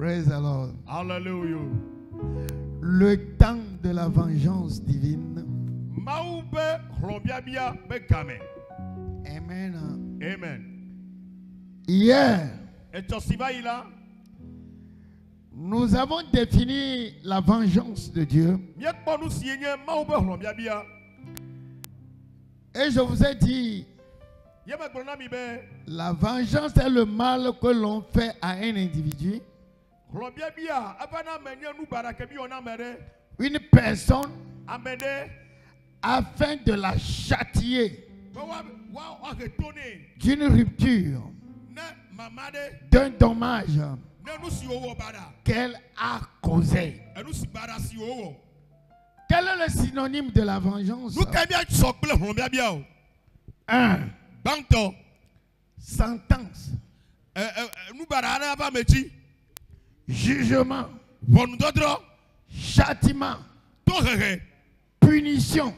Praise the Lord. Hallelujah. Le temps de la vengeance divine. Amen. Amen. Hier, nous avons défini la vengeance de Dieu. Et je vous ai dit, la vengeance est le mal que l'on fait à un individu, une personne, afin de la châtier d'une rupture, d'un dommage qu'elle a causé. Quel est le synonyme de la vengeance? 1. Sentence. Jugement. Châtiment. Punition.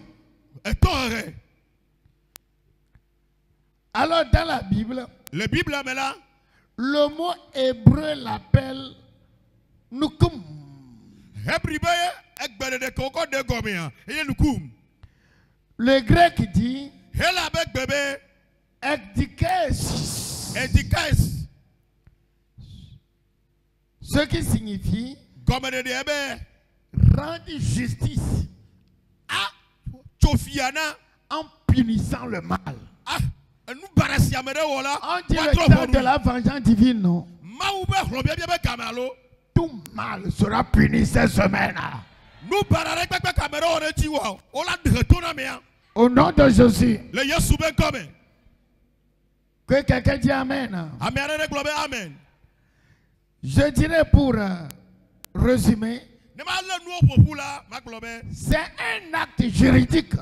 Alors dans la Bible, le mot hébreu l'appelle nukum. Le grec dit ekdikes, ce qui signifie rendre justice en punissant le mal. On dit le temps de la vengeance divine, non? Tout mal sera puni cette semaine. Au nom de Jésus. Que quelqu'un dise Amen. Amen. Je dirais pour résumer, c'est un acte juridique.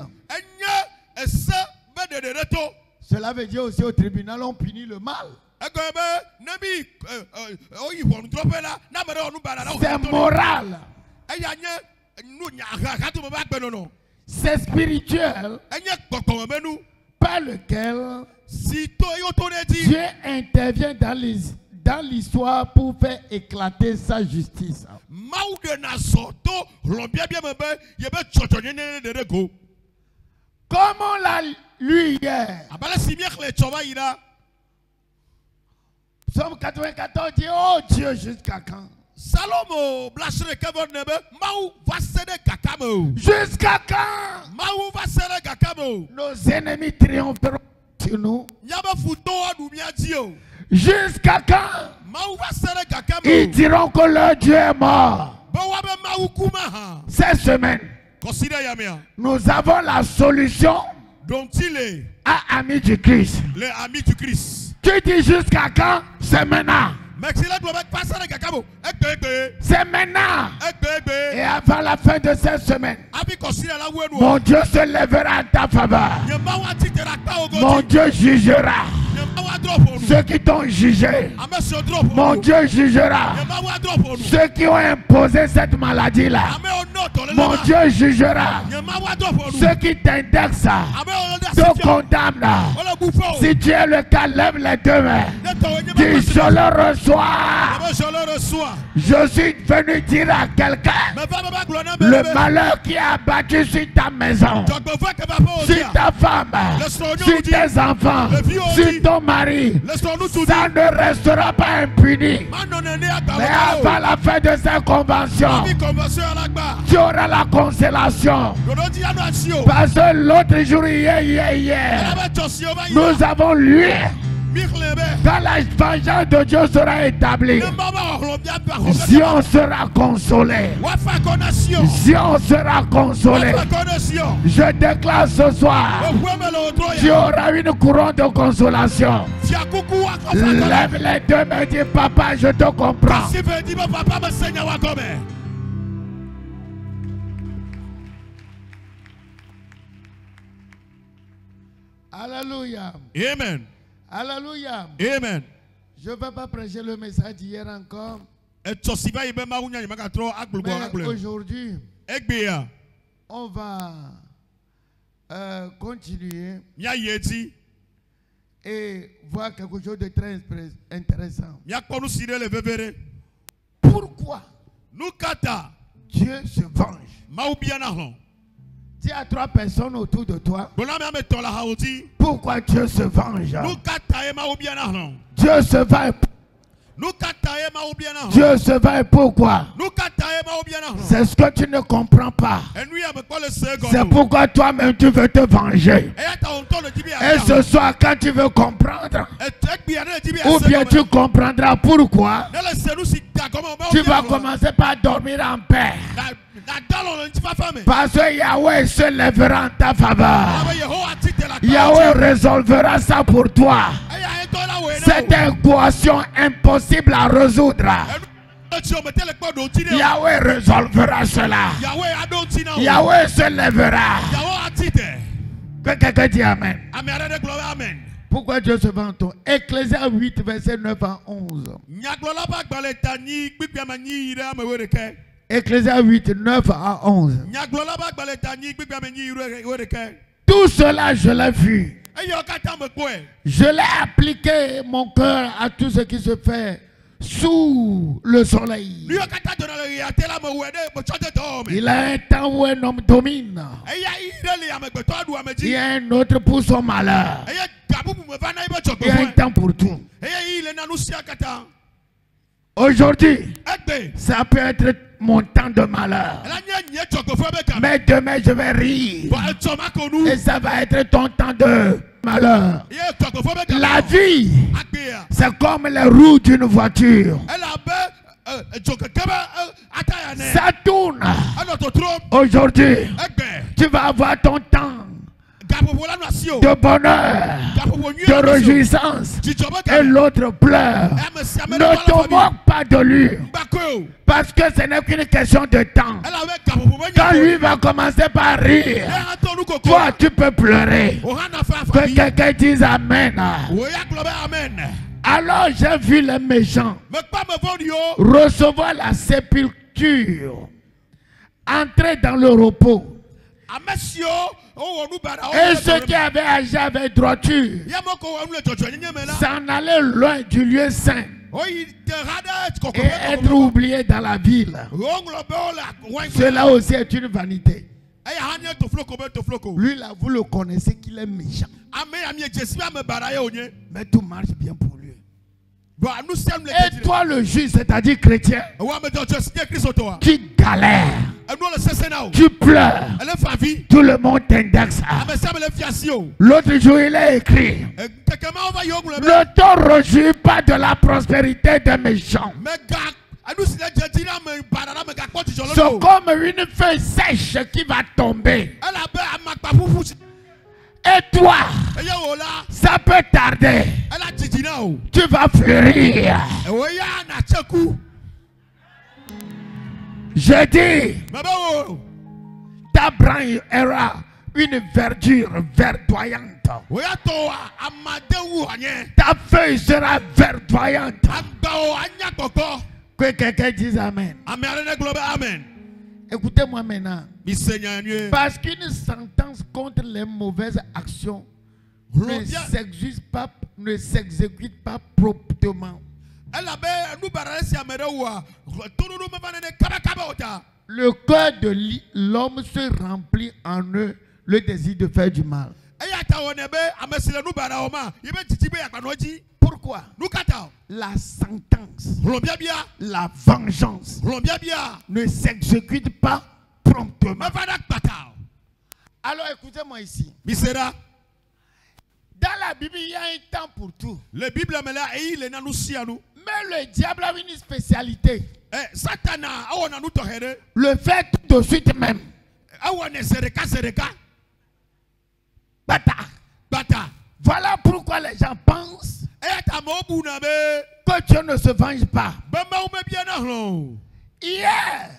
Cela veut dire aussi au tribunal on punit le mal. C'est moral. C'est spirituel par lequel Dieu intervient dans l'histoire pour faire éclater sa justice. Comme on l'a lu hier, Psaume 94 dit, oh Dieu, jusqu'à quand? Jusqu'à quand nos ennemis triompheront sur nous? Jusqu'à quand ils diront que leur Dieu est mort? Cette semaine, nous avons la solution à Amis du Christ. Tu dis jusqu'à quand? C'est maintenant. C'est maintenant. Et avant la fin de cette semaine, mon Dieu se lèvera en ta faveur. Mon Dieu jugera ceux qui t'ont jugé. Mon Dieu jugera ceux qui ont imposé cette maladie-là. Mon Dieu jugera ceux qui t'indexent, te condamnent. Si tu es le cas, lève les deux mains. Dis, je le reçois. Je suis venu dire à quelqu'un le malheur qui a abattu sur ta maison, sur ta femme, sur tes enfants, sur ton mari, ça ne restera pas impuni. Mais avant la fin de cette convention, tu auras la consolation. Parce que l'autre jour, hier, nous avons lu quand la vengeance de Dieu sera établie, Zion sera consolé. Zion sera consolé. Je déclare ce soir, tu auras une couronne de consolation. Lève les deux mains et dis, papa, je te comprends. Alléluia. Amen. Alléluia. Amen. Je ne vais pas prêcher le message d'hier encore. Mais aujourd'hui, on va continuer et voir quelque chose de très intéressant. Pourquoi Dieu se venge? Dis à 3 personnes autour de toi. Pourquoi Dieu se venge? Dieu se venge. Dieu se venge pourquoi? C'est ce que tu ne comprends pas. C'est pourquoi toi-même tu veux te venger. Et ce soir quand tu veux comprendre, ou bien tu comprendras pourquoi, tu vas commencer par dormir en paix. Parce que Yahweh se lèvera en ta faveur. Yahweh résolvera ça pour toi. Cette équation impossible à résoudre, Yahweh résolvera cela. Yahweh se lèvera. Que quelqu'un dit Amen. Pourquoi Dieu se venge? Ecclésias 8, verset 9 à 11. Ecclésias 8, 9 à 11. Tout cela, je l'ai vu. Je l'ai appliqué mon cœur à tout ce qui se fait sous le soleil. Il a un temps où un homme domine. Il y a un autre pour son malheur. Il y a un temps pour tout. Aujourd'hui, ça peut être mon temps de malheur. Mais demain, je vais rire. Et ça va être ton temps de malheur. La vie, c'est comme les roues d'une voiture. Ça tourne. Aujourd'hui, tu vas avoir ton temps de bonheur, de réjouissance, et l'autre pleure. Ne te moque pas de lui, parce que ce n'est qu'une question de temps. Quand lui va commencer par rire, toi tu peux pleurer. Que quelqu'un dise Amen. Alors j'ai vu les méchants recevoir la sépulture, entrer dans le repos. Et ceux qui avaient agi avec droiture s'en allaient loin du lieu saint et être oubliés dans la ville. Cela aussi est une vanité. Lui là, vous le connaissez qu'il est méchant, mais tout marche bien pour lui. Et toi le juge, c'est-à-dire chrétien, qui galère, tu pleures, tout le monde t'indexe. L'autre jour il a écrit: ne te réjouis pas de la prospérité des méchants. C'est comme une feuille sèche qui va tomber. Et toi, ça peut tarder, tu vas fleurir. Je dis, ta branche aura une verdure verdoyante. Ta feuille sera verdoyante. Que quelqu'un dise Amen. Amen. Écoutez-moi maintenant. Parce qu'une sentence contre les mauvaises actions ne s'exécute pas promptement. Le cœur de l'homme se remplit en eux le désir de faire du mal. Pourquoi? La sentence, la vengeance ne s'exécute pas promptement. Alors écoutez-moi ici. Dans la Bible, il y a un temps pour tout. Mais le diable a une spécialité. Le fait tout de suite même. Voilà pourquoi les gens pensent que Dieu ne se venge pas. Hier,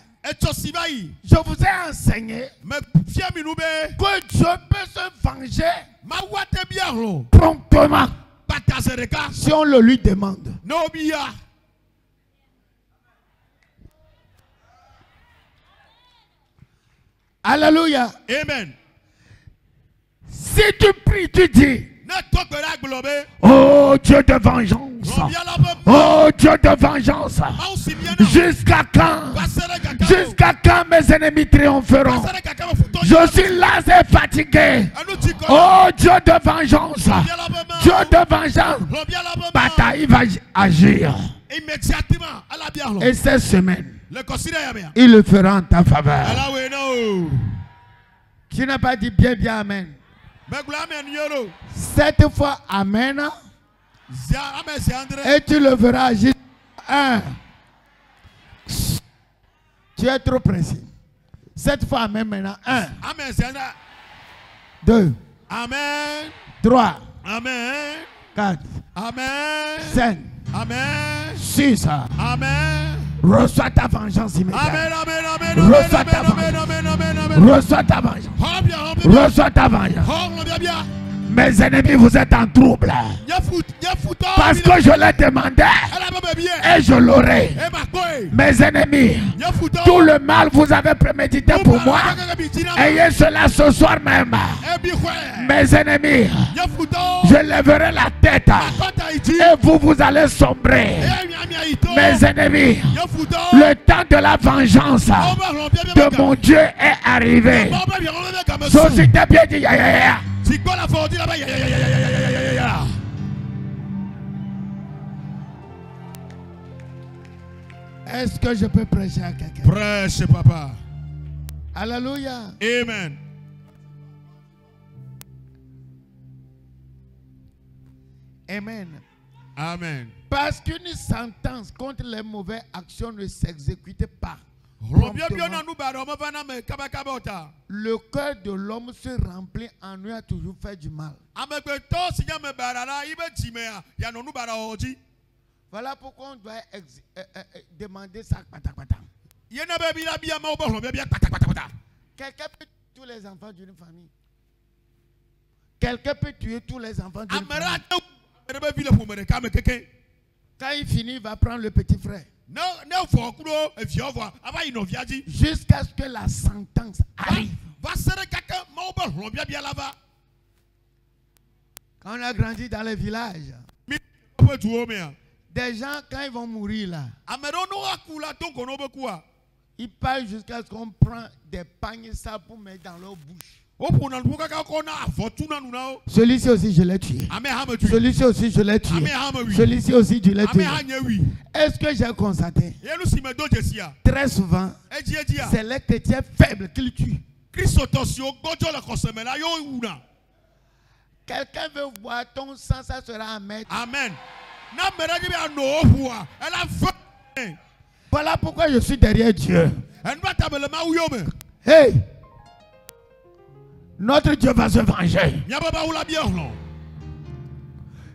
je vous ai enseigné que Dieu peut se venger promptement si on le lui demande. Alléluia. Amen. Si tu pries, tu dis: oh Dieu de vengeance, Oh Dieu de vengeance. Jusqu'à quand? Jusqu'à quand mes ennemis triompheront? Je suis là et fatigué. Oh Dieu de vengeance. Dieu de vengeance. Bataille va agir. Et cette semaine, il le fera en ta faveur. Tu n'as pas dit bien, bien, amen. Cette fois, amen. Et tu le verras agir. 1. Tu es trop précis. Cette fois, amen maintenant. 1. 2. Amen. 3. Amen. 4. Amen. 5. Amen. 6. Amen. Reçois ta vengeance immédiate. Amen, amen, amen. Reçois ta vengeance. Reçois ta vengeance. Reçois ta vengeance. Mes ennemis, vous êtes en trouble. Parce que je l'ai demandé et je l'aurai. Mes ennemis, tout le mal vous avez prémédité pour moi, ayez cela ce soir même. Mes ennemis, je lèverai la tête et vous allez sombrer. Mes ennemis, le temps de la vengeance de mon Dieu est arrivé. Société bien dit, est-ce que je peux prêcher à quelqu'un? Prêche, papa. Alléluia. Amen. Amen. Amen. Parce qu'une sentence contre les mauvaises actions ne s'exécute pas. Le cœur de l'homme se remplit en lui a toujours fait du mal. Voilà pourquoi on doit demander ça. Quelqu'un peut tuer tous les enfants d'une famille. Quelqu'un peut tuer tous les enfants d'une famille. Quand il finit, il va prendre le petit frère. Jusqu'à ce que la sentence arrive. Quand on a grandi dans les villages, des gens, quand ils vont mourir là, ils parlent jusqu'à ce qu'on prend des pagnes ça pour mettre dans leur bouche. Celui-ci aussi, je l'ai tué. Celui-ci aussi, je l'ai tué. Celui-ci aussi, je l'ai tué. Est-ce que j'ai constaté? Très souvent, c'est les chrétiens faibles qu'ils tuent. Quelqu'un veut voir ton sang, ça sera à mettre. Amen. Voilà pourquoi je suis derrière Dieu. Hey! Notre Dieu va se venger.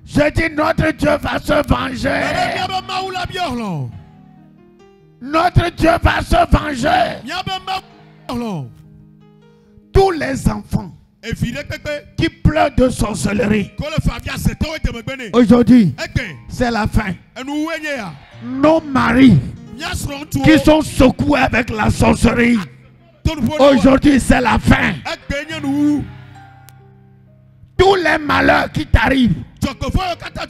Je dis notre Dieu va se venger. Notre Dieu va se venger. Tous les enfants qui pleurent de sorcellerie, aujourd'hui, c'est la fin. Nos maris qui sont secoués avec la sorcellerie, aujourd'hui, c'est la fin. Tous les malheurs qui t'arrivent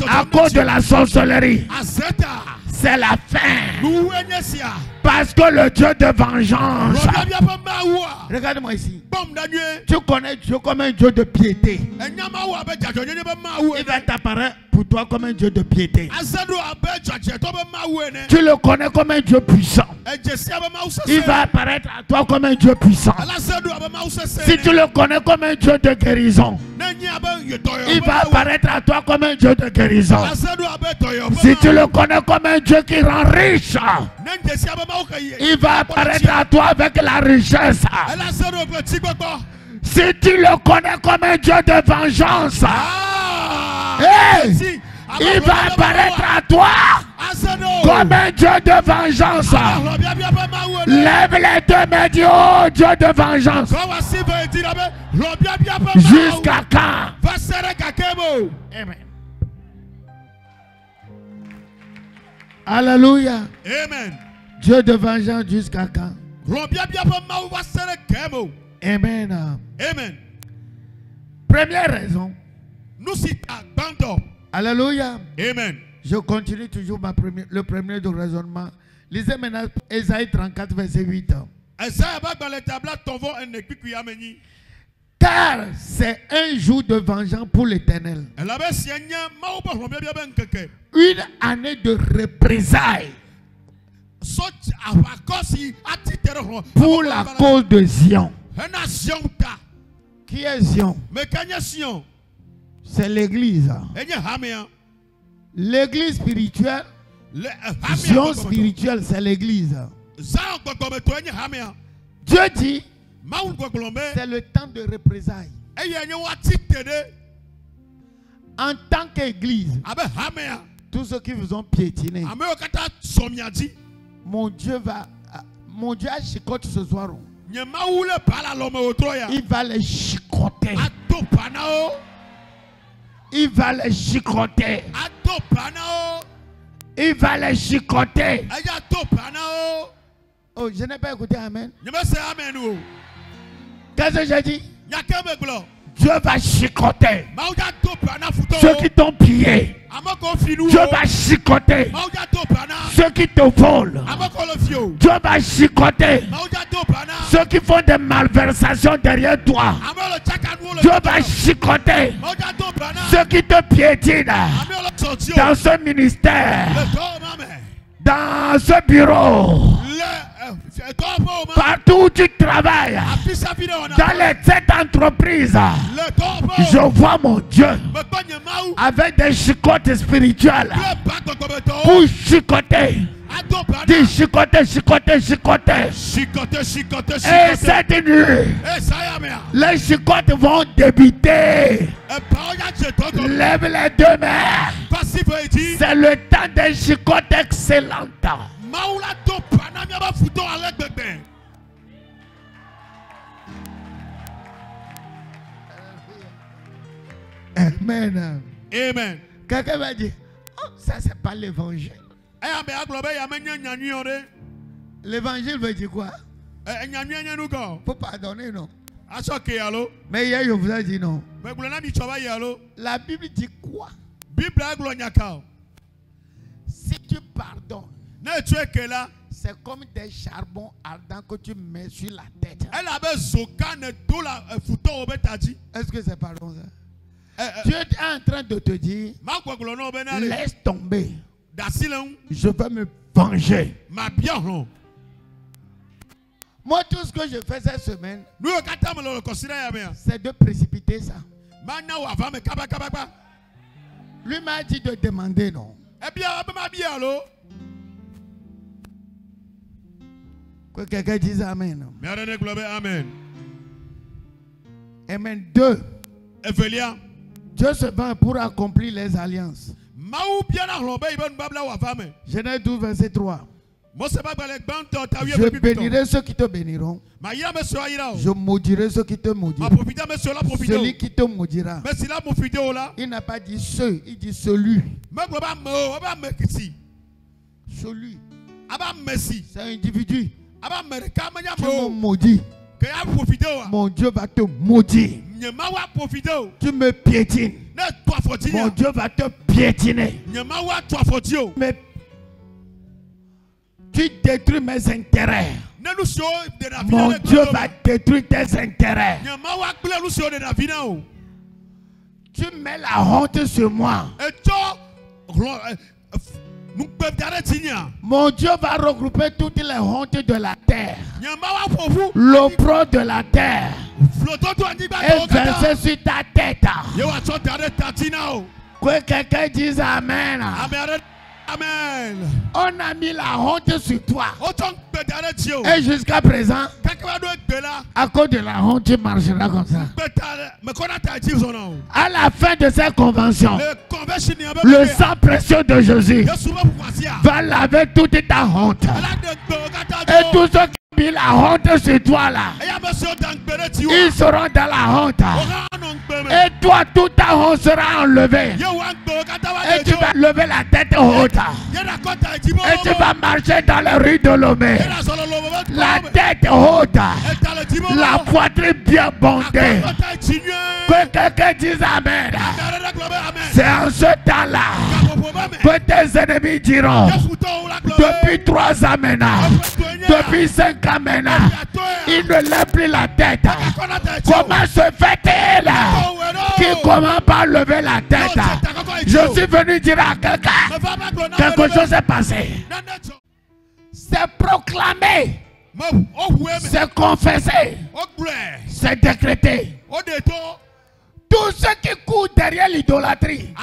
à cause de la sorcellerie, c'est la fin. Parce que le Dieu de vengeance, regarde-moi ici, tu connais Dieu comme un Dieu de piété. Il va t'apparaître pour toi comme un Dieu de piété. Tu le connais comme un Dieu puissant. Il va apparaître à toi comme un Dieu puissant. Si tu le connais comme un Dieu de guérison, il va apparaître à toi comme un Dieu de guérison. Si tu le connais comme un Dieu qui rend riche, il va apparaître à toi avec la richesse. Si tu le connais comme un Dieu de vengeance, hey, il va apparaître à toi comme un Dieu de vengeance. Lève les deux mains, dis oh Dieu de vengeance. Jusqu'à quand? Amen. Alléluia. Amen. Dieu de vengeance jusqu'à quand? Amen. Amen. Première raison. Alléluia. Amen. Je continue toujours le premier de raisonnement. Lisez maintenant Ésaïe 34, verset 8. Car c'est un jour de vengeance pour l'Éternel. Une année de représailles pour la cause de Zion. Qui est Zion? C'est l'église. L'église spirituelle. Zion spirituel, c'est l'église. Dieu dit, c'est le temps de représailles. En tant qu'église, tous ceux qui vous ont piétiné, mon Dieu a chicoté ce soir. Il va les chicoter. Il va les chicoter. Il va les chicoter. Oh, je n'ai pas écouté Amen. Qu'est-ce que j'ai dit? Dieu va chicoter ceux qui t'ont pillé. Dieu va chicoter ceux qui te volent. Dieu va chicoter ceux qui font des malversations derrière toi. Dieu va chicoter ceux qui te piétinent dans ce ministère, dans ce bureau, partout où tu travailles, dans cette entreprise. Je vois mon Dieu avec des chicotes spirituelles pour chicoter. Dis chicoter, chicoter, chicoter. Et cette nuit, les chicotes vont débiter. Lève les deux mains. C'est le temps des chicotes excellentes. Amen. Amen. Quelqu'un va dire, oh, ça c'est pas l'évangile. L'évangile veut dire quoi? Faut pardonner, non? Mais hier je vous ai dit non. La Bible dit quoi? Si tu pardonnes, c'est comme des charbons ardents que tu mets sur la tête. Est-ce que c'est pardon ça? Dieu est en train de te dire, laisse tomber. Je vais me venger. Moi, tout ce que je fais cette semaine, c'est de précipiter ça. Lui m'a dit de demander, non? Que quelqu'un dise Amen. Amen. 2. Dieu se bat pour accomplir les alliances. Genèse 12, verset 3. Je bénirai ceux qui te béniront. Je maudirai ceux qui te maudiront. Celui qui te maudira. Il n'a pas dit ceux, il dit celui. Celui. C'est un individu. Tu me maudis. Mon Dieu va te maudire. Tu me piétines. Mon Dieu va te piétiner. Mais tu détruis mes intérêts. Mon Dieu va détruire tes intérêts. Tu mets la honte sur moi. Mon Dieu va regrouper toutes les hontes de la terre, l'opprobre de la terre, et verser sur ta tête. Que quelqu'un dise Amen. Amen. On a mis la honte sur toi. Et jusqu'à présent, à cause de la honte, tu marcheras comme ça. À la fin de cette convention, le sang précieux de Jésus va laver toute ta honte. Et tous ceux qui ont mis la honte sur toi là, ils seront dans la honte. Et toi, toute ta honte sera enlevée. Et tu vas lever la tête haute. Et tu vas marcher dans les rues de Lomé. La tête haute. La poitrine bien bondée. Que quelqu'un dise Amen. C'est en ce temps-là Que tes ennemis diront, depuis 3 ans maintenant, depuis 5 ans maintenant, il ne lève plus la tête. Comment se fait-il qu'il commence par lever la tête? Je suis venu dire à quelqu'un, quelque chose est passé. C'est proclamé, c'est confessé, c'est décrété. Tous ceux qui courent derrière l'idolâtrie,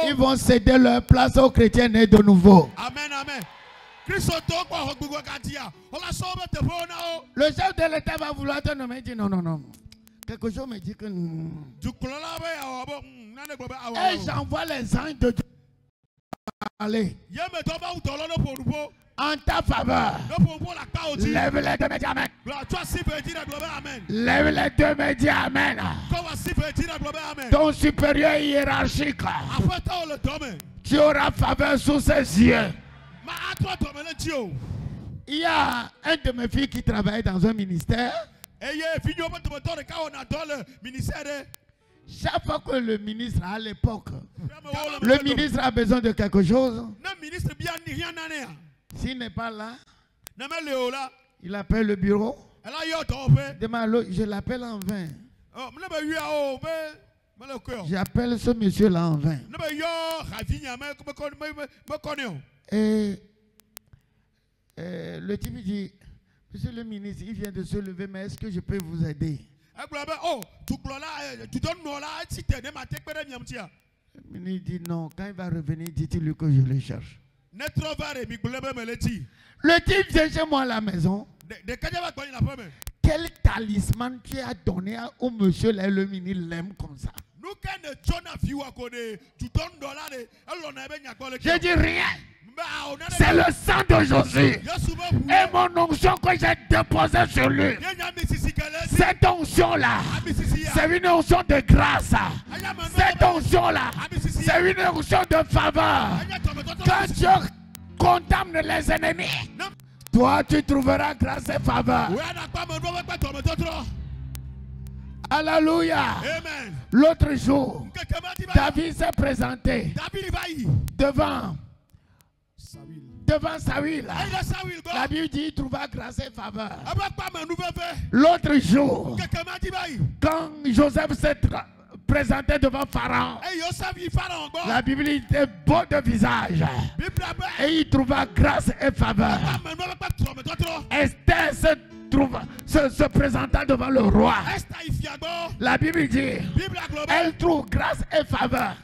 ils vont céder leur place aux chrétiens nés de nouveau. Amen, amen. Le chef de l'État va vouloir te nommer, dit non, non, non. Quelque chose me dit que... Et j'envoie les anges de Dieu aller en ta faveur. Lève les deux médias, amen. Lève les deux médias, amen. Ton supérieur hiérarchique, tu auras faveur sous ses yeux. Il y a un de mes filles qui travaille dans un ministère. Chaque fois que le ministre à l'époque, le ministre a besoin de quelque chose, s'il n'est pas là, il appelle le bureau. Je l'appelle en vain. J'appelle ce monsieur-là en vain. Et le type dit, monsieur le ministre, il vient de se lever, mais est-ce que je peux vous aider? Le ministre dit non, quand il va revenir, dites-lui que je le cherche. Le type vient chez moi à la maison. Quel talisman tu as donné au monsieur là, le ministre l'aime comme ça? Je dis rien. C'est le sang de Jésus et mon onction que j'ai déposée sur lui. Cette onction-là, c'est une onction de grâce. Cette onction-là, c'est une onction de faveur. Quand Dieu condamne les ennemis, toi tu trouveras grâce et faveur. Alléluia. L'autre jour, David s'est présenté devant Saül. La Bible dit qu'il trouva grâce et faveur. L'autre jour, quand Joseph s'est présenté devant Pharaon, la Bible dit qu'il était beau de visage et il trouva grâce et faveur. Esther se présentant devant le roi. La Bible dit elle trouve grâce et faveur.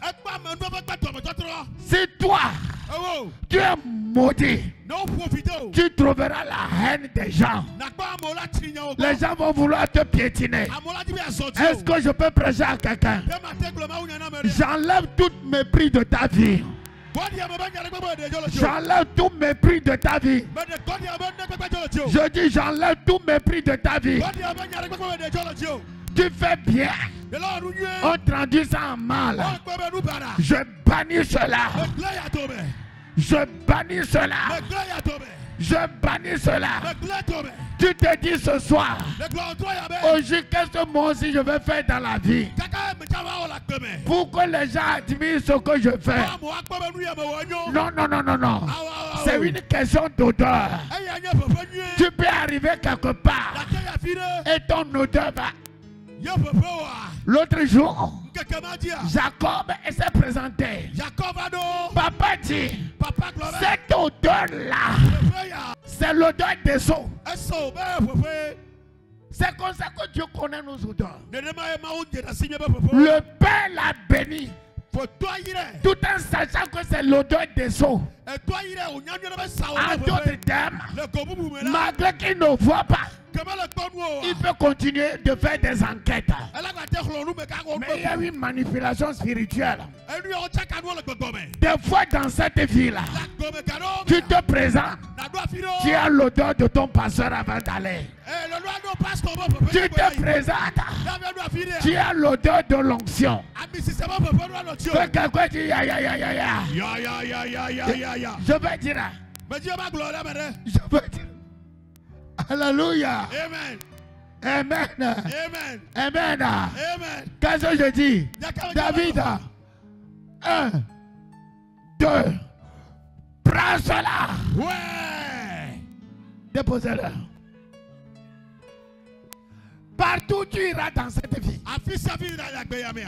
Si toi tu es maudit, tu trouveras la haine des gens. Les gens vont vouloir te piétiner. Est-ce que je peux prêcher à quelqu'un? J'enlève tout mépris de ta vie. J'enlève tout mépris de ta vie. Je dis j'enlève tout mépris de ta vie. Tu fais bien. On traduit ça en mal. Je bannis cela. Je bannis cela. Je bannis cela. Tu te dis ce soir, aujourd'hui, qu'est-ce que moi aussi je vais faire dans la vie pour que les gens admirent ce que je fais? Non, non, non, non, non. C'est une question d'odeur. Tu peux arriver quelque part et ton odeur va. L'autre jour, Jacob s'est présenté. Papa dit, cette odeur-là, c'est l'odeur des eaux. C'est comme ça que Dieu connaît nos odeurs. Le Père l'a béni, tout en sachant que c'est l'odeur des eaux. En d'autres termes, malgré qu'il ne voit pas, il peut continuer de faire des enquêtes. Mais il y a une manipulation spirituelle. Des fois dans cette vie-là, tu te présentes, tu as l'odeur de ton pasteur avant d'aller. Tu te présentes, tu as l'odeur de l'onction. Que quelqu'un dit ya ya ya ya ya. Je vais dire. Je vais dire. Alléluia. Amen. Amen. Amen. Amen. Amen. Qu'est-ce que je dis? David, 1, 2. Prends cela. Ouais. Déposez-le. Partout où tu iras dans cette vie,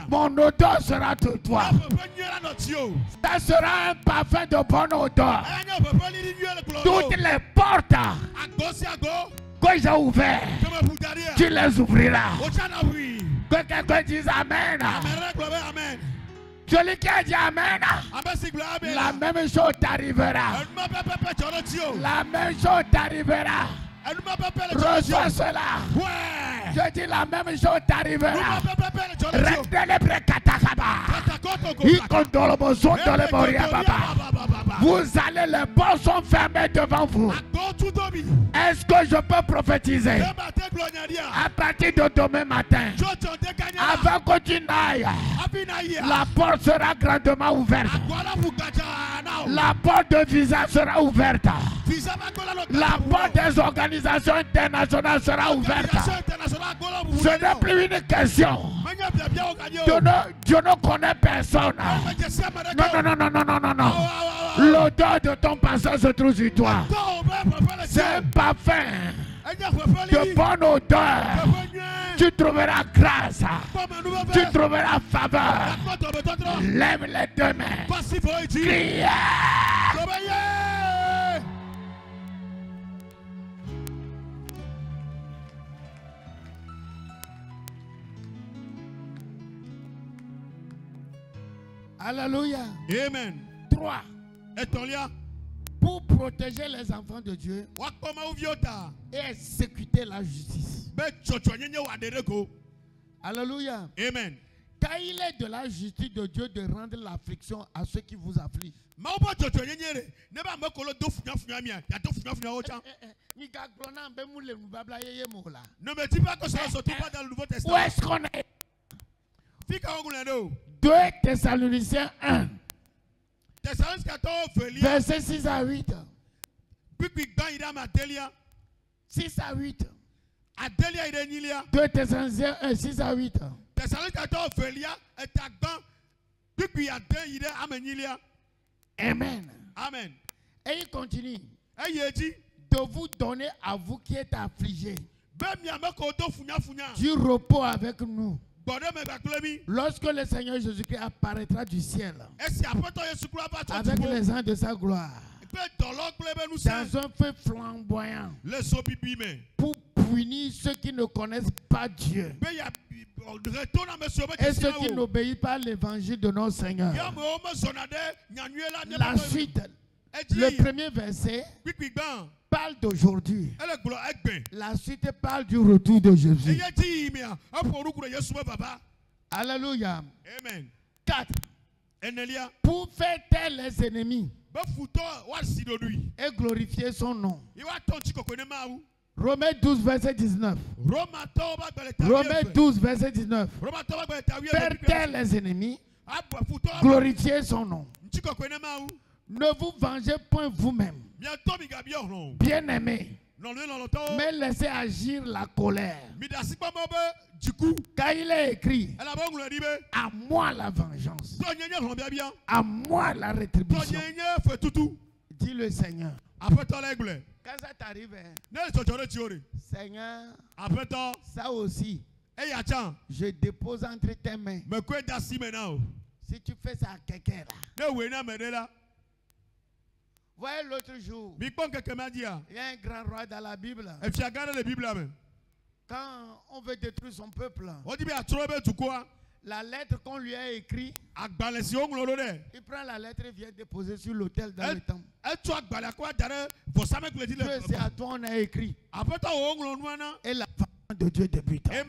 mon odeur sera sur toi. Ça sera un parfum de bonne odeur. Toutes les portes que j'ai ouvertes, tu les ouvriras. Que quelqu'un dise Amen. Celui qui a dit Amen, la même chose t'arrivera. La même chose t'arrivera. Reçois cela. Je dis la même chose t'arrivera. Vous allez, les portes sont fermées devant vous. Est-ce que je peux prophétiser à partir de demain matin, avant que tu n'ailles, la porte sera grandement ouverte. La porte de visa sera ouverte. La porte des organisations internationales sera ouverte. Ce n'est plus une question. Je ne connais personne. Non. L'odeur de ton passage se trouve sur toi. C'est un parfum de bonne odeur. Tu trouveras grâce. Tu trouveras faveur. Lève les deux mains. Crie. Alléluia. Amen. 3. Pour protéger les enfants de Dieu et exécuter la justice. Alléluia. Amen. Car il est de la justice de Dieu de rendre l'affliction à ceux qui vous affligent. Ne me dis pas que ça ne se trouve pas dans le Nouveau Testament. Où est-ce qu'on est? 2 Thessaloniciens 1. Verset 6 à 8. 6 à 8. 2 Thessaloniciens 1, 6 à 8. Amen. Amen. Et il continue de vous donner à vous qui êtes affligés du repos avec nous. Lorsque le Seigneur Jésus-Christ apparaîtra du ciel avec les anges de sa gloire dans un feu flamboyant pour punir ceux qui ne connaissent pas Dieu et ceux qui n'obéissent pas à l'évangile de notre Seigneur. La suite, le premier verset parle d'aujourd'hui. La suite parle du retour de Jésus. Alléluia. Amen. 4. Pour faire taire les ennemis et glorifier son nom. Romains 12, verset 19. Romains 12, verset 19. Faire taire les ennemis, glorifier son nom. Ne vous vengez point vous-même, bien-aimés, mais laissez agir la colère. Car il est écrit, à moi la vengeance, à moi la rétribution, dit le Seigneur. Quand ça t'arrive, Seigneur, ça aussi, je dépose entre tes mains. Si tu fais ça à quelqu'un là, voyez l'autre jour, il y a un grand roi dans la Bible. Quand on veut détruire son peuple, la lettre qu'on lui a écrite, il prend la lettre et vient déposer sur l'autel dans le temple. Dieu, c'est à toi on a écrit. Et la vengeance de Dieu débute. Ne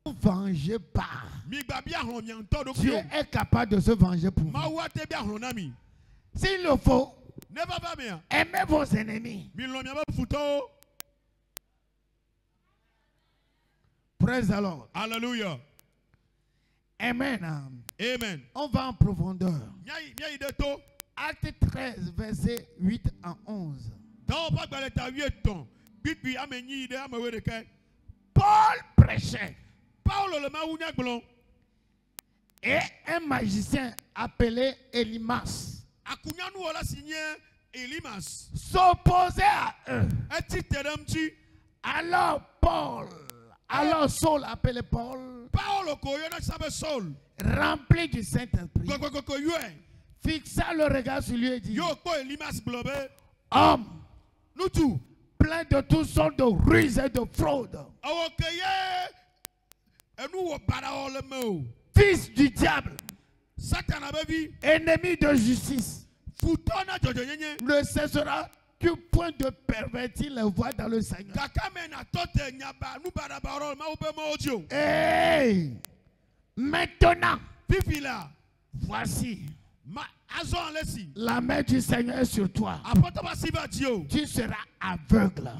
vous vengez pas. Dieu est capable de se venger pour vous. S'il le faut, aimez vos ennemis. Praise the Lord. Alléluia. Amen. Amen. On va en profondeur. Acte 13, verset 8 à 11. Paul prêchait. Et un magicien appelé Elimas s'opposait à eux. Alors Saul appelé Paul, rempli du Saint-Esprit, fixa le regard sur lui et dit: homme, plein de toutes sortes de ruses et de fraudes, fils du diable, ennemi de justice, ne cessera-tu point de pervertir les voies dans le Seigneur? Hey, maintenant, voici, la main du Seigneur est sur toi. Tu seras aveugle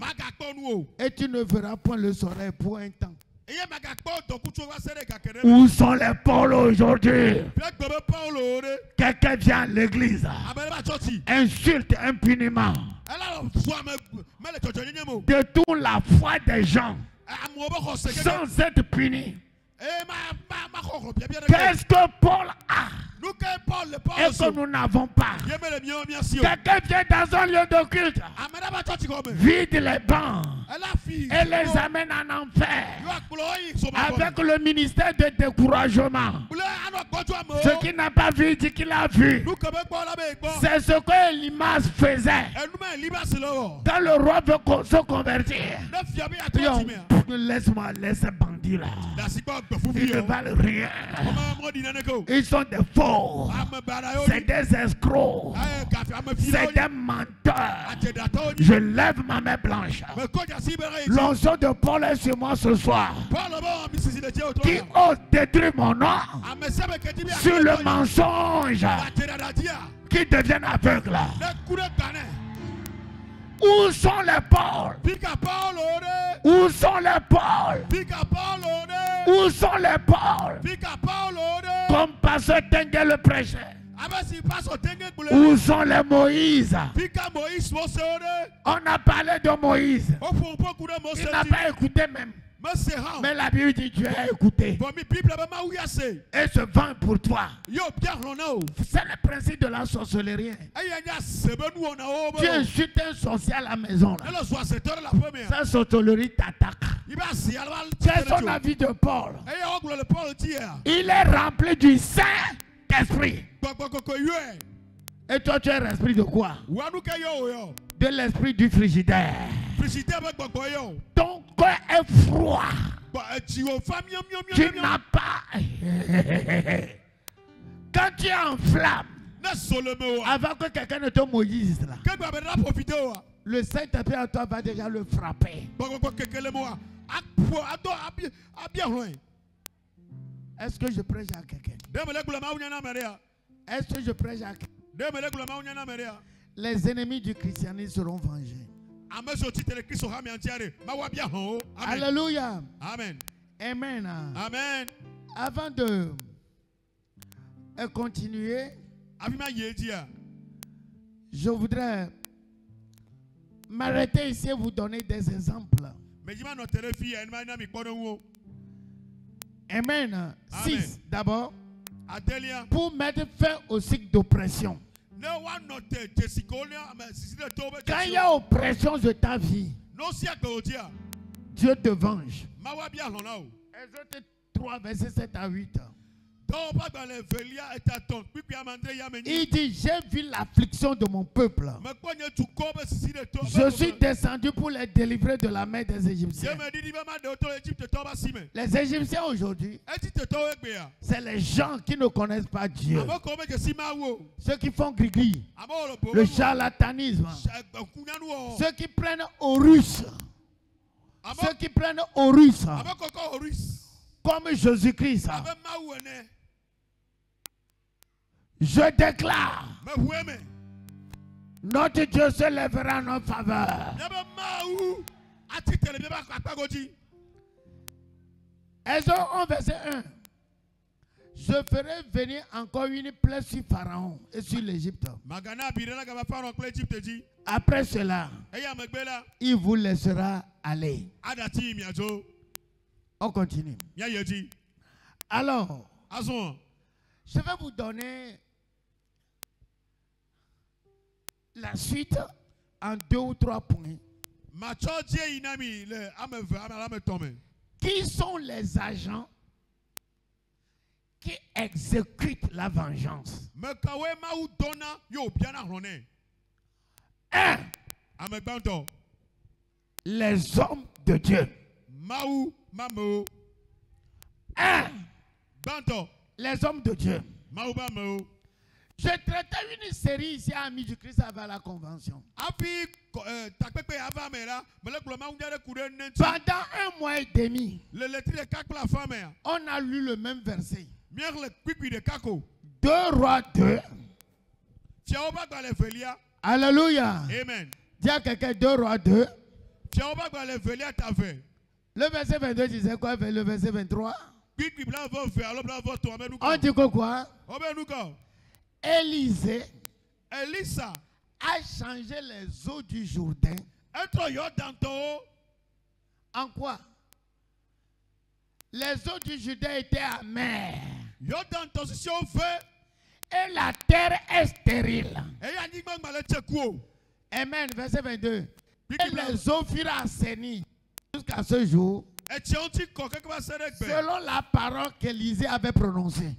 et tu ne verras point le soleil pour un temps. Où sont les Pauls aujourd'hui? Quelqu'un vient à l'église, insulte impunément, détourne la foi des gens sans être puni. Qu'est-ce que Paul a et que nous n'avons pas? Quelqu'un vient dans un lieu de culte, vide les bancs et les amène en enfer avec le ministère de découragement. Ce qui n'a pas vu dit qu'il a vu. C'est ce que Elimas faisait quand le roi veut se convertir. Laisse-moi, laisse ces bandits là. Ils ne valent rien. Ils sont des faux. C'est des escrocs. C'est des menteurs. Je lève ma main blanche. L'onction de Paul est sur moi ce soir. Qui ose détruire mon nom sur le mensonge, qui deviennent aveugles. Où sont les Pauls? Où sont les Pauls? Où sont les Pauls? Comme Pasteur Tengue le prêchait. Où sont les Moïse? On a parlé de Moïse. Il n'a pas écouté même. Mais la Bible dit que tu as écouté. Et ce vent pour toi. C'est le principe de la sorcellerie. Tu insultes un sorcier à la maison. Sa sorcellerie t'attaque. C'est son avis de Paul. Il est rempli du Saint-Esprit. Et toi tu es l'esprit de quoi? De l'esprit du frigidaire. Ton corps est froid. Tu n'as pas. Quand tu es en flamme, avant que quelqu'un ne te moïse là, le Saint-Esprit à toi va déjà le frapper. Est-ce que je prêche à quelqu'un? Est-ce que je prêche à quelqu'un? Les ennemis du christianisme seront vengés. Alléluia. Amen. Amen. Amen. Avant de continuer, je voudrais m'arrêter ici et vous donner des exemples. Amen. 6 d'abord. Pour mettre fin au cycle d'oppression. Quand il y a oppression de ta vie, Dieu te venge. Exode 3, verset 7 à 8. Il dit: j'ai vu l'affliction de mon peuple. Je suis descendu pour les délivrer de la main des Égyptiens. Les Égyptiens aujourd'hui, c'est les gens qui ne connaissent pas Dieu. Ceux qui font gris-gris, le charlatanisme, ceux qui prennent au russe, ceux qui prennent au russe, comme Jésus-Christ. Je déclare, notre Dieu se lèvera en notre faveur. Exode 1, verset 1. Je ferai venir encore une plaie sur Pharaon et sur l'Égypte. Après cela, il vous laissera aller. On continue. Alors, Je vais vous donner la suite en 2 ou 3 points. Qui sont les agents qui exécutent la vengeance? 1. Les hommes de Dieu. 1. Les hommes de Dieu. Je traitais une série ici à Amis du Christ avant la convention. Pendant 1 mois et demi, on a lu le même verset. 2 Rois 2. Alléluia. Amen. Dis à quelqu'un 2 Rois 2. Le verset 22 disait quoi? Le verset 23. On dit quoi? Élisée a changé les eaux du Jourdain. En quoi? Les eaux du Jourdain étaient amères. Et la terre est stérile. Amen. Verset 22. Et les eaux furent assainies jusqu'à ce jour, selon la parole qu'Élisée avait prononcée.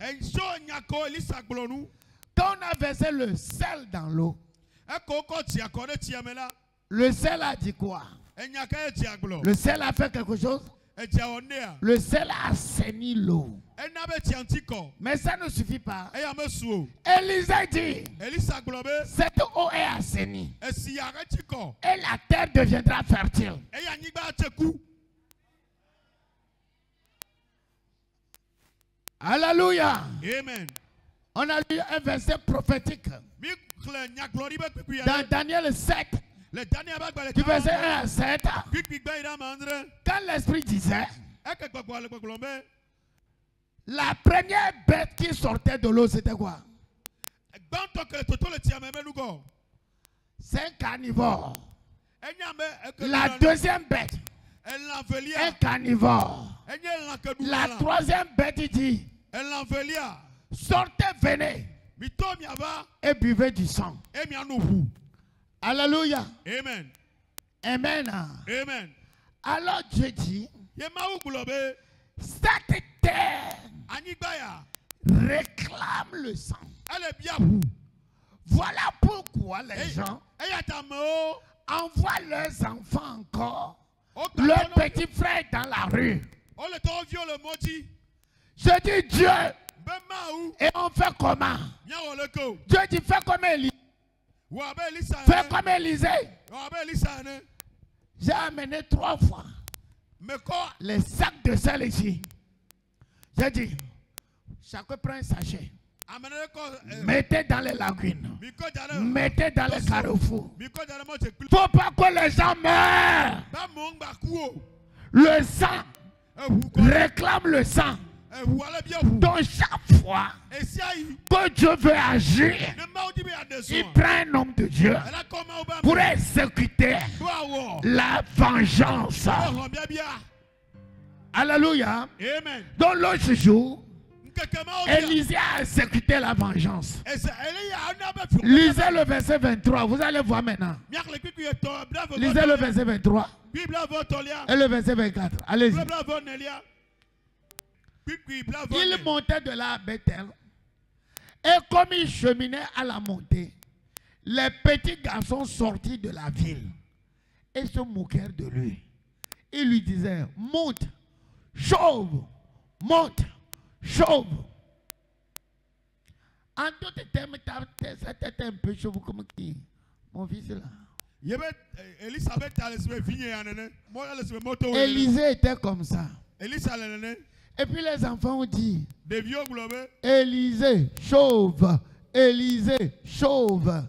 Quand on a versé le sel dans l'eau, le sel a dit quoi? Le sel a fait quelque chose? Le sel a assaini l'eau. Mais ça ne suffit pas. Élisée dit, cette eau est assainie et la terre deviendra fertile. Alléluia. Amen. On a lu un verset prophétique dans Daniel 7, du verset 1 à 7. Quand l'Esprit disait, la première bête qui sortait de l'eau, c'était quoi? C'est un carnivore. La deuxième bête, un carnivore. La troisième bête, il dit, sortez, venez et buvez du sang. Alléluia. Amen. Amen. Amen. Alors Dieu dit, cette terre réclame le sang. Voilà pourquoi les gens envoient leurs enfants encore, leurs petits frères dans la rue. Je dis Dieu, et on fait comment? Dieu dit fais comme Élie. Fais comme Élisée. J'ai amené 3 fois les sacs de sel ici. J'ai dit, chacun prend un sachet. Mettez dans les lagunes. Mettez dans les carrefours. Il ne faut pas que les gens meurent. Le sang réclame le sang. Donc chaque fois que Dieu veut agir, il prend un homme de Dieu pour exécuter la vengeance. Alléluia. Donc l'autre jour, Élisée a exécuté la vengeance. Lisez le verset 23. Vous allez voir maintenant. Lisez le verset 23 et le verset 24. Allez-y. Il montait de là à Bethel. Et comme il cheminait à la montée, les petits garçons sortis de la ville et se moquèrent de lui. Ils lui disaient, monte, chauve, monte, chauve. En d'autres termes, c'était un peu chauve comme qui? Mon fils là. Élisée était comme ça. Et puis les enfants ont dit, Élisée, chauve, Élisée, chauve.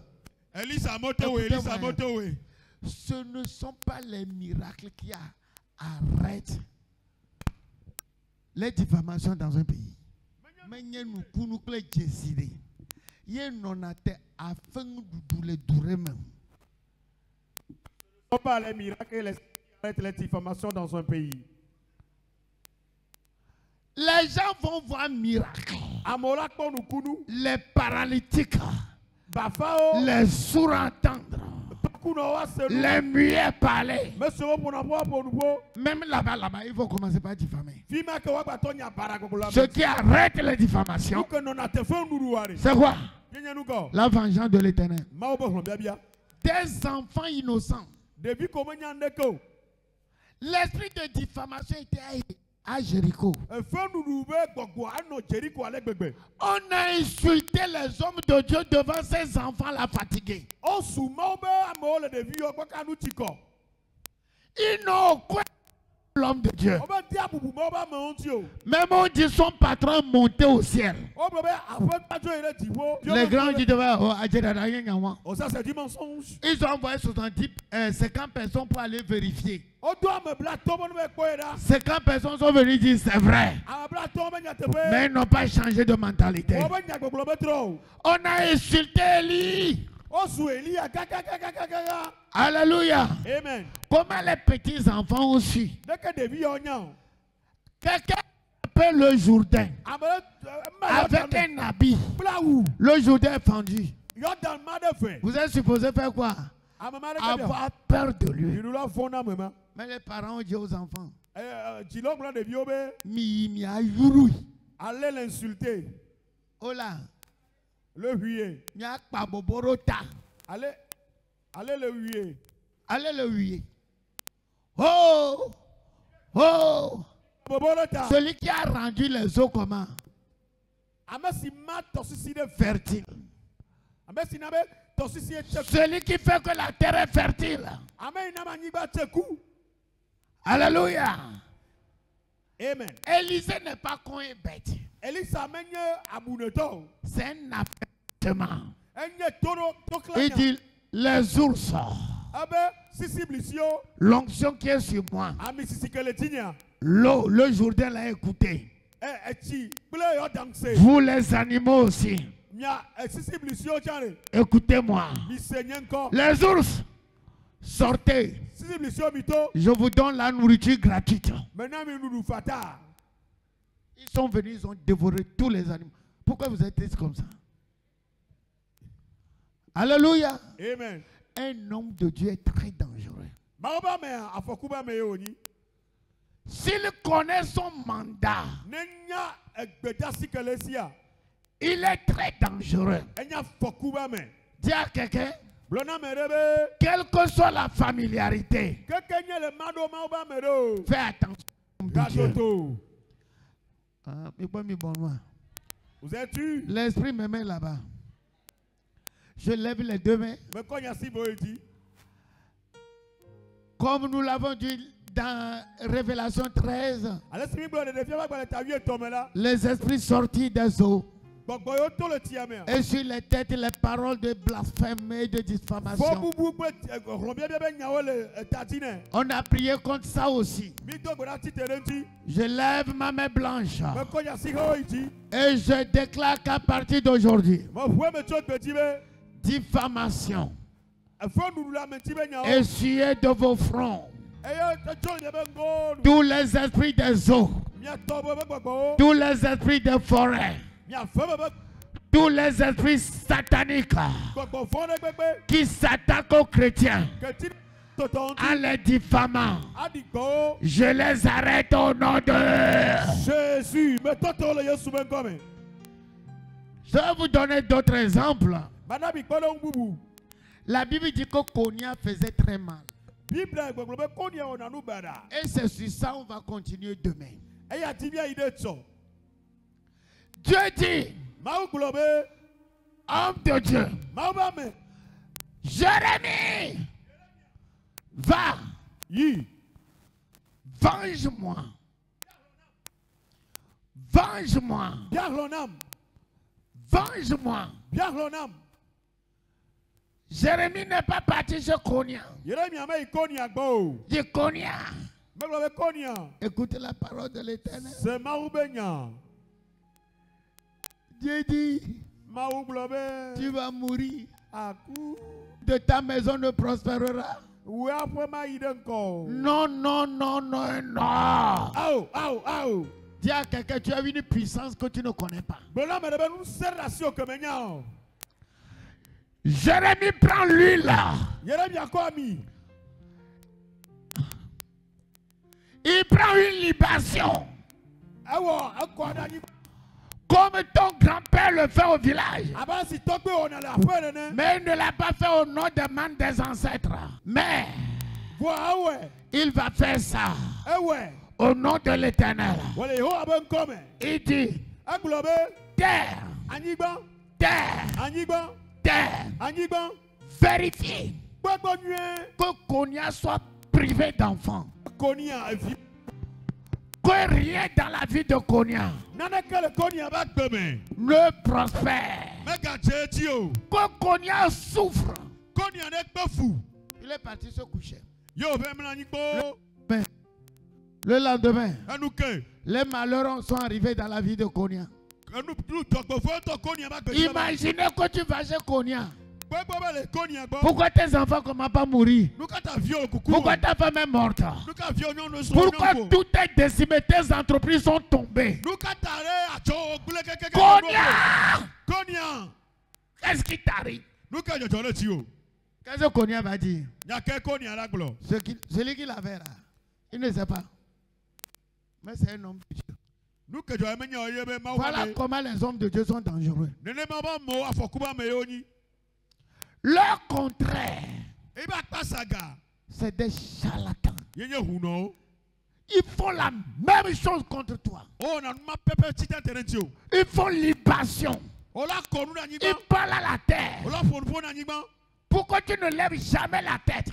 Ce ne sont pas les miracles qui arrêtent les diffamations dans un pays. Mais nous ne sont pas les miracles qui arrêtent les diffamations dans un pays. Les gens vont voir un miracle. les paralytiques, les sourds-entendre, les muets parler. Même là-bas, il faut commencer par diffamer. Ce qui arrête les diffamations, c'est quoi? La vengeance de l'Éternel. Des enfants innocents. L'esprit de diffamation était à Jéricho. On a insulté les hommes de Dieu devant ces enfants la fatigués. Ils n'ont aucun l'homme de Dieu. Même on dit son patron monté au ciel. Les grands disent ils ont envoyé 50 personnes pour aller vérifier. 50 personnes sont venues dire c'est vrai. Mais ils n'ont pas changé de mentalité. On a insulté Élie. Alléluia. Amen. Comment les petits enfants ont su? Quelqu'un appelle le Jourdain avec un habit. Le Jourdain est fendu. Vous êtes supposé faire quoi? Avoir peur de lui. Mais les parents ont dit aux enfants, allez l'insulter. Oh là. Le huer. Allez le huer. Allez le huer. Oh! Oh! Celui qui a rendu les eaux comment? Fertile. Celui qui fait que la terre est fertile. Alléluia. Amen. Élisée n'est pas con et bête. C'est un appartement. Il dit les ours. L'onction qui est sur moi. L'eau, le Jourdain l'a écouté. Vous les animaux aussi. Écoutez-moi. Les ours, sortez. Je vous donne la nourriture gratuite. Ils sont venus, ils ont dévoré tous les animaux. Pourquoi vous êtes triste comme ça? Alléluia. Amen. Un homme de Dieu est très dangereux. S'il connaît son mandat, il est très dangereux. Dis à quelqu'un, quelle que soit la familiarité, fais attention. Vous êtes tu? L'esprit me met là-bas. Je lève les deux mains. Comme nous l'avons dit dans Révélation 13, les esprits sortis des eaux. Et sur les têtes, les paroles de blasphème et de diffamation. On a prié contre ça aussi. Je lève ma main blanche. Et je déclare qu'à partir d'aujourd'hui, diffamation, essuyez de vos fronts tous les esprits des eaux, tous les esprits des forêts, tous les esprits sataniques qui s'attaquent aux chrétiens en les diffamant, je les arrête au nom de Jésus. Je vais vous donner d'autres exemples. La Bible dit que Konya faisait très mal. Et c'est sur ça qu'on va continuer demain. Dieu dit, homme de Dieu, Jérémie, va, venge-moi, venge-moi, venge-moi. Jérémie n'est pas parti chez Konya. Dit Konya. Écoutez la parole de l'Éternel. Dieu dit, tu vas mourir. De ta maison ne prospérera. Non, non, non, non, non. Dis à quelqu'un, tu as une puissance que tu ne connais pas. Jérémie prend l'huile là. Il prend une libation. Comme ton grand-père le fait au village. Mais il ne l'a pas fait au nom des mains des ancêtres. Mais il va faire ça au nom de l'Éternel. Il dit terre, terre, terre, vérifie que Konya soit privé d'enfants. Que rien dans la vie de Konya ne prospère. Que Konya souffre. Il est parti se coucher. Le lendemain, les malheureux sont arrivés dans la vie de Konya. Imaginez que tu vas chez Konya. Pourquoi tes enfants ne commencent pas à mourir? Pourquoi ta femme est morte? Pourquoi tout est décimé? Tes entreprises sont tombées. Konya! Qu'est-ce qui t'arrive? Qu'est-ce que Konya va dire? Celui qui l'avait là, il ne sait pas. Mais c'est un homme de Dieu. Voilà comment les hommes de Dieu sont dangereux. Leur contraire, c'est des charlatans. Ils font la même chose contre toi. Ils font libation. Ils parlent à la terre. Pourquoi tu ne lèves jamais la tête?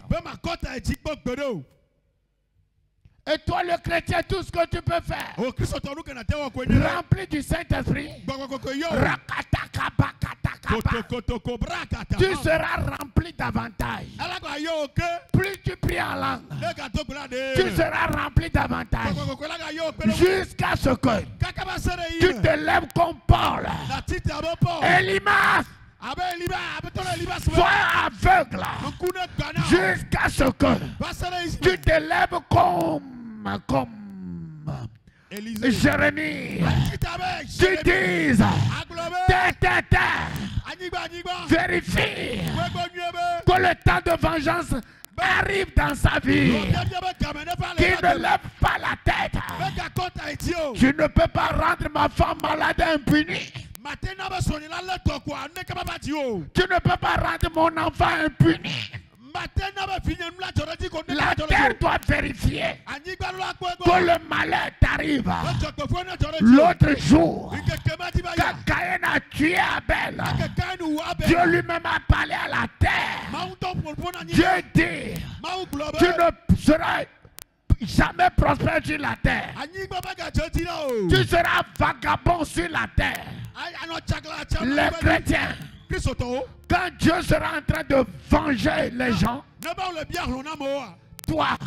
Et toi le chrétien, tout ce que tu peux faire, rempli du Saint-Esprit, tu seras rempli davantage. Plus tu pries en langue, tu seras rempli davantage. Jusqu'à ce que tu te lèves comme Paul. Elimas, sois aveugle jusqu'à ce que tu te lèves comme Jérémie. Tu dises vérifie que le temps de vengeance arrive dans sa vie. Qui ne lève pas la tête. Tu ne peux pas rendre ma femme malade impunie. Tu ne peux pas rendre mon enfant impuni. La terre doit vérifier que le malheur t'arrive. L'autre jour, quand Caïn a tué Abel, Dieu lui-même a parlé à la terre. Dieu dit, tu ne seras jamais prospère sur la terre. Tu seras vagabond sur la terre. Les chrétiens, quand Dieu sera en train de venger les gens, toi,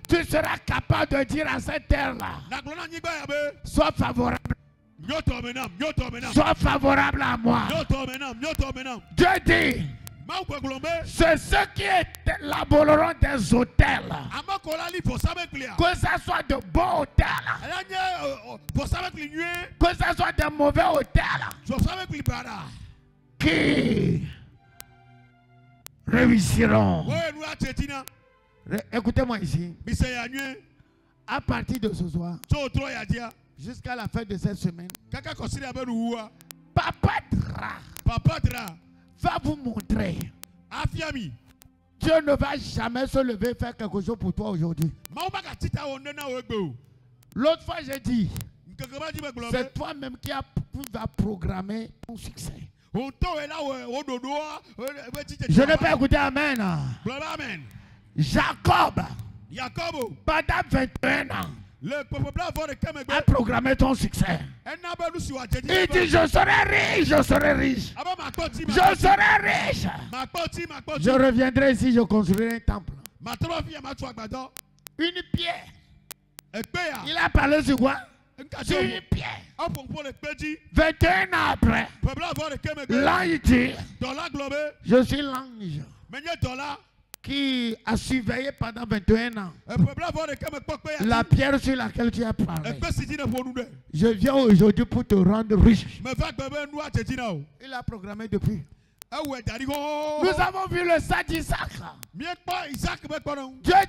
tu seras capable de dire à cette terre-là, sois favorable. Sois favorable à moi. Dieu dit, c'est ceux qui élaboreront des hôtels, que ça soit de bons hôtels, que ça soit de mauvais hôtels, qui réussiront. Écoutez-moi ici. À partir de ce soir, jusqu'à la fin de cette semaine, Papa Dra va vous montrer. Dieu ne va jamais se lever et faire quelque chose pour toi aujourd'hui. L'autre fois, j'ai dit, c'est toi-même qui va programmer ton succès. Je n'ai pas écouté Amen. Jacob, pendant 21 ans, a programmé ton succès. Il dit, je serai riche, je serai riche. Je serai riche. Je reviendrai ici, je construirai un temple. Une pierre. Il a parlé sur quoi? Sur une pierre. 21 ans après, l'ange dit, je suis l'ange qui a surveillé pendant 21 ans la pierre sur laquelle tu as parlé. Je viens aujourd'hui pour te rendre riche. Il a programmé depuis. Nous avons vu le sang d'Isaac. Dieu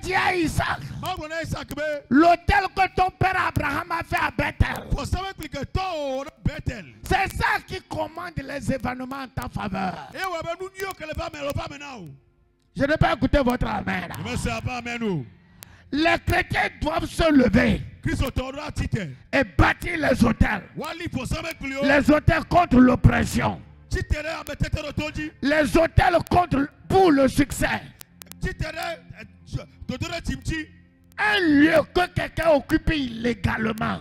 dit à Isaac, l'autel que ton père Abraham a fait à Bethel, c'est ça qui commande les événements en ta faveur. Je n'ai pas écouté votre amen. Les chrétiens doivent se lever et bâtir les autels. Les autels contre l'oppression. Les autels pour le succès. Un lieu que quelqu'un occupe illégalement.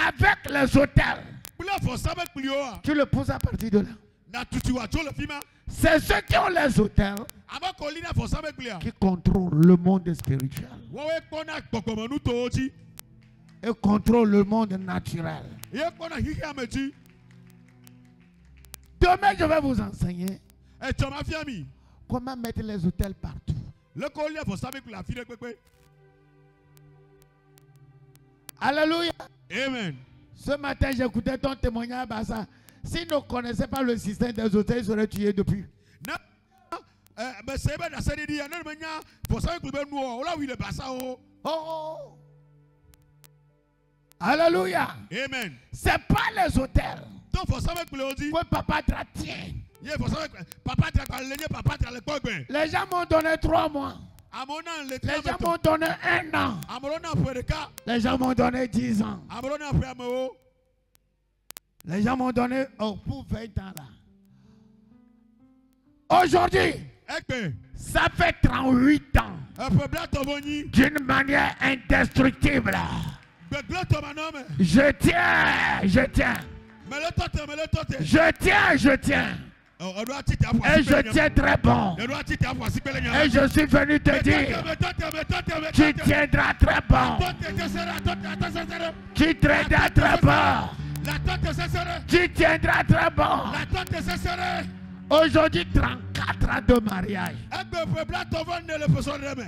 Avec les autels. Tu le poses à partir de là. C'est ceux qui ont les autels qui contrôlent le monde spirituel et contrôlent le monde naturel. Demain, je vais vous enseigner comment mettre les autels partout. Alléluia. Amen. Ce matin, j'écoutais ton témoignage. S'ils ne connaissaient pas le système des autels, ils seraient tués depuis. Oh. Alléluia. Amen. C'est pas les autels que papa tient. Les gens m'ont donné 3 mois. Les gens m'ont donné 1 an. Les gens m'ont donné 10 ans. Les gens m'ont donné pour 20 ans là. Aujourd'hui, ça fait 38 ans. D'une manière indestructible. Je tiens. Je tiens. Et je tiens très bon. Et je suis venu te dire, tu tiendras très bon. Tu tiendras très bon. Tu tiendras très bon. Aujourd'hui, 34 ans de mariage.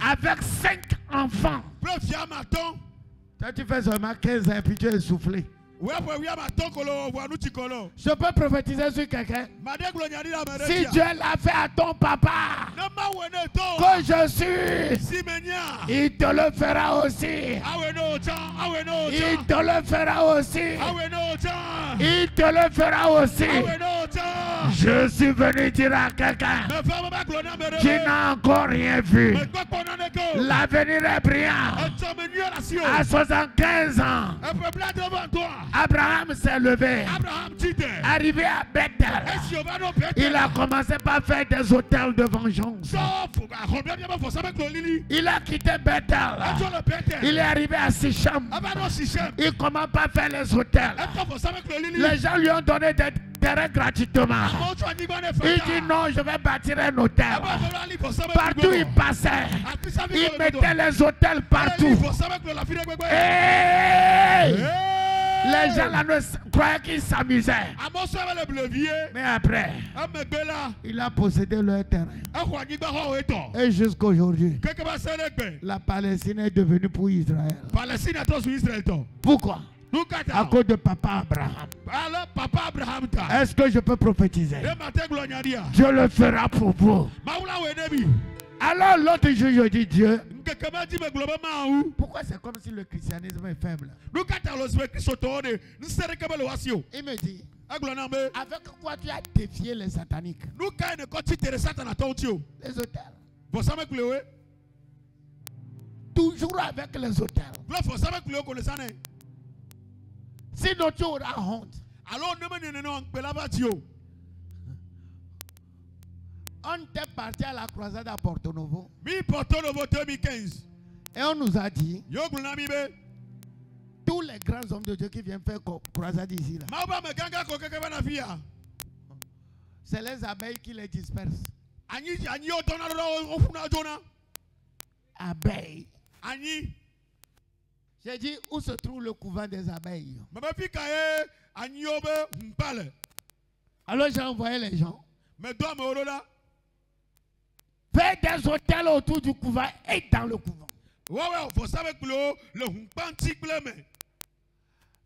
Avec 5 enfants. Toi, tu fais seulement 15 ans et puis tu es essoufflé. Je peux prophétiser sur quelqu'un. Si Dieu l'a fait à ton papa, que je suis, il te le fera aussi. Il te le fera aussi. Il te le fera aussi. Je suis venu dire à quelqu'un qui n'a encore rien vu. L'avenir est brillant. À 75 ans, Abraham s'est levé. Arrivé à Bethel, il a commencé par faire des autels de vengeance. Il a quitté Bethel. Il est arrivé à Sichem. Il commence par faire les autels. Les gens lui ont donné des terrains gratuitement. Il dit non, je vais bâtir un hôtel. Partout il passait, il mettait les hôtels partout. Les gens là croyaient qu'ils s'amusaient. Mais après, il a possédé leur terrain. Et jusqu'à aujourd'hui, la Palestine est devenue pour Israël. Pourquoi? À cause de papa Abraham. Est-ce que je peux prophétiser? Dieu le fera pour vous. Alors l'autre jour, je dis Dieu. Pourquoi c'est comme si le christianisme est faible? Il me dit, avec quoi tu as défié les sataniques? Les autels. Toujours avec les autels. Sinon tu auras honte. On était parti à la croisade à Porto Novo. Et on nous a dit, tous les grands hommes de Dieu qui viennent faire croisade ici, là, c'est les abeilles qui les dispersent. Abeilles. J'ai dit, où se trouve le couvent des abeilles? Alors j'ai envoyé les gens. Fais des hôtels autour du couvent et dans le couvent.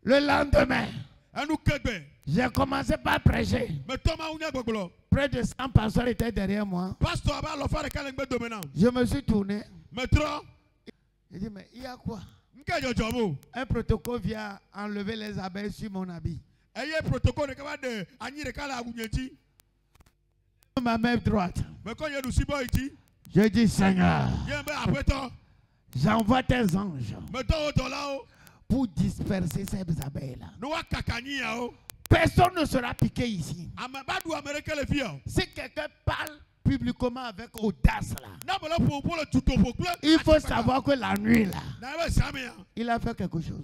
Le lendemain, j'ai commencé par prêcher. Près de 100 pasteurs étaient derrière moi. Je me suis tourné. J'ai dit, mais il y a quoi? Un protocole vient enlever les abeilles sur mon habit. Ma main droite. Je dis, Seigneur, j'envoie tes anges pour disperser ces abeilles-là. Personne ne sera piqué ici. Si quelqu'un parle publiquement avec audace là, il faut savoir que la nuit là, il a fait quelque chose.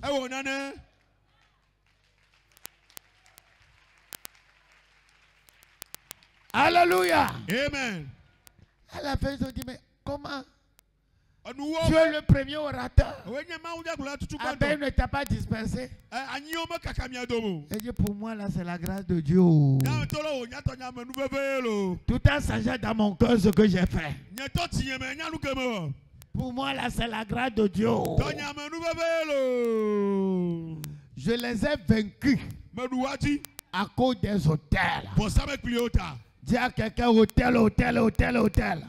Alléluia. Amen. À la fin, ils ont dit, mais comment? Tu es le premier orateur. Abeille ne t'a pas dispersé. Et dit, pour moi, là, c'est la grâce de Dieu. Tout en sachant dans mon cœur ce que j'ai fait. Pour moi, là, c'est la grâce de Dieu. Je les ai vaincus à cause des hôtels. Dis à quelqu'un hôtel, hôtel, hôtel, hôtel.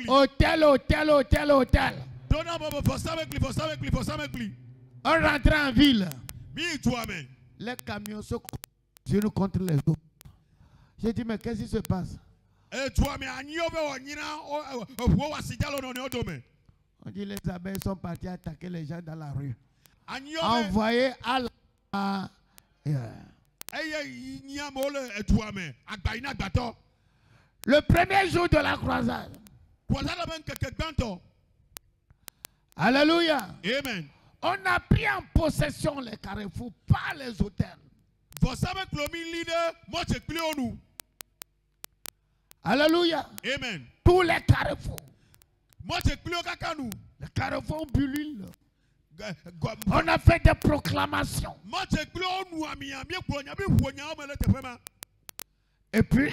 Hôtel, hôtel, hôtel, hôtel. On rentre en ville. Les camions se conduisent contre les autres. J'ai dit, mais qu'est-ce qui se passe? On dit, les abeilles sont partis attaquer les gens dans la rue. Envoyés à la... Le premier jour de la croisade. Alléluia. Amen. On a pris en possession les carrefours, pas les hôtels. Alléluia. Amen. Tous les carrefours. Les carrefours Bulule. On a fait des proclamations. Et puis,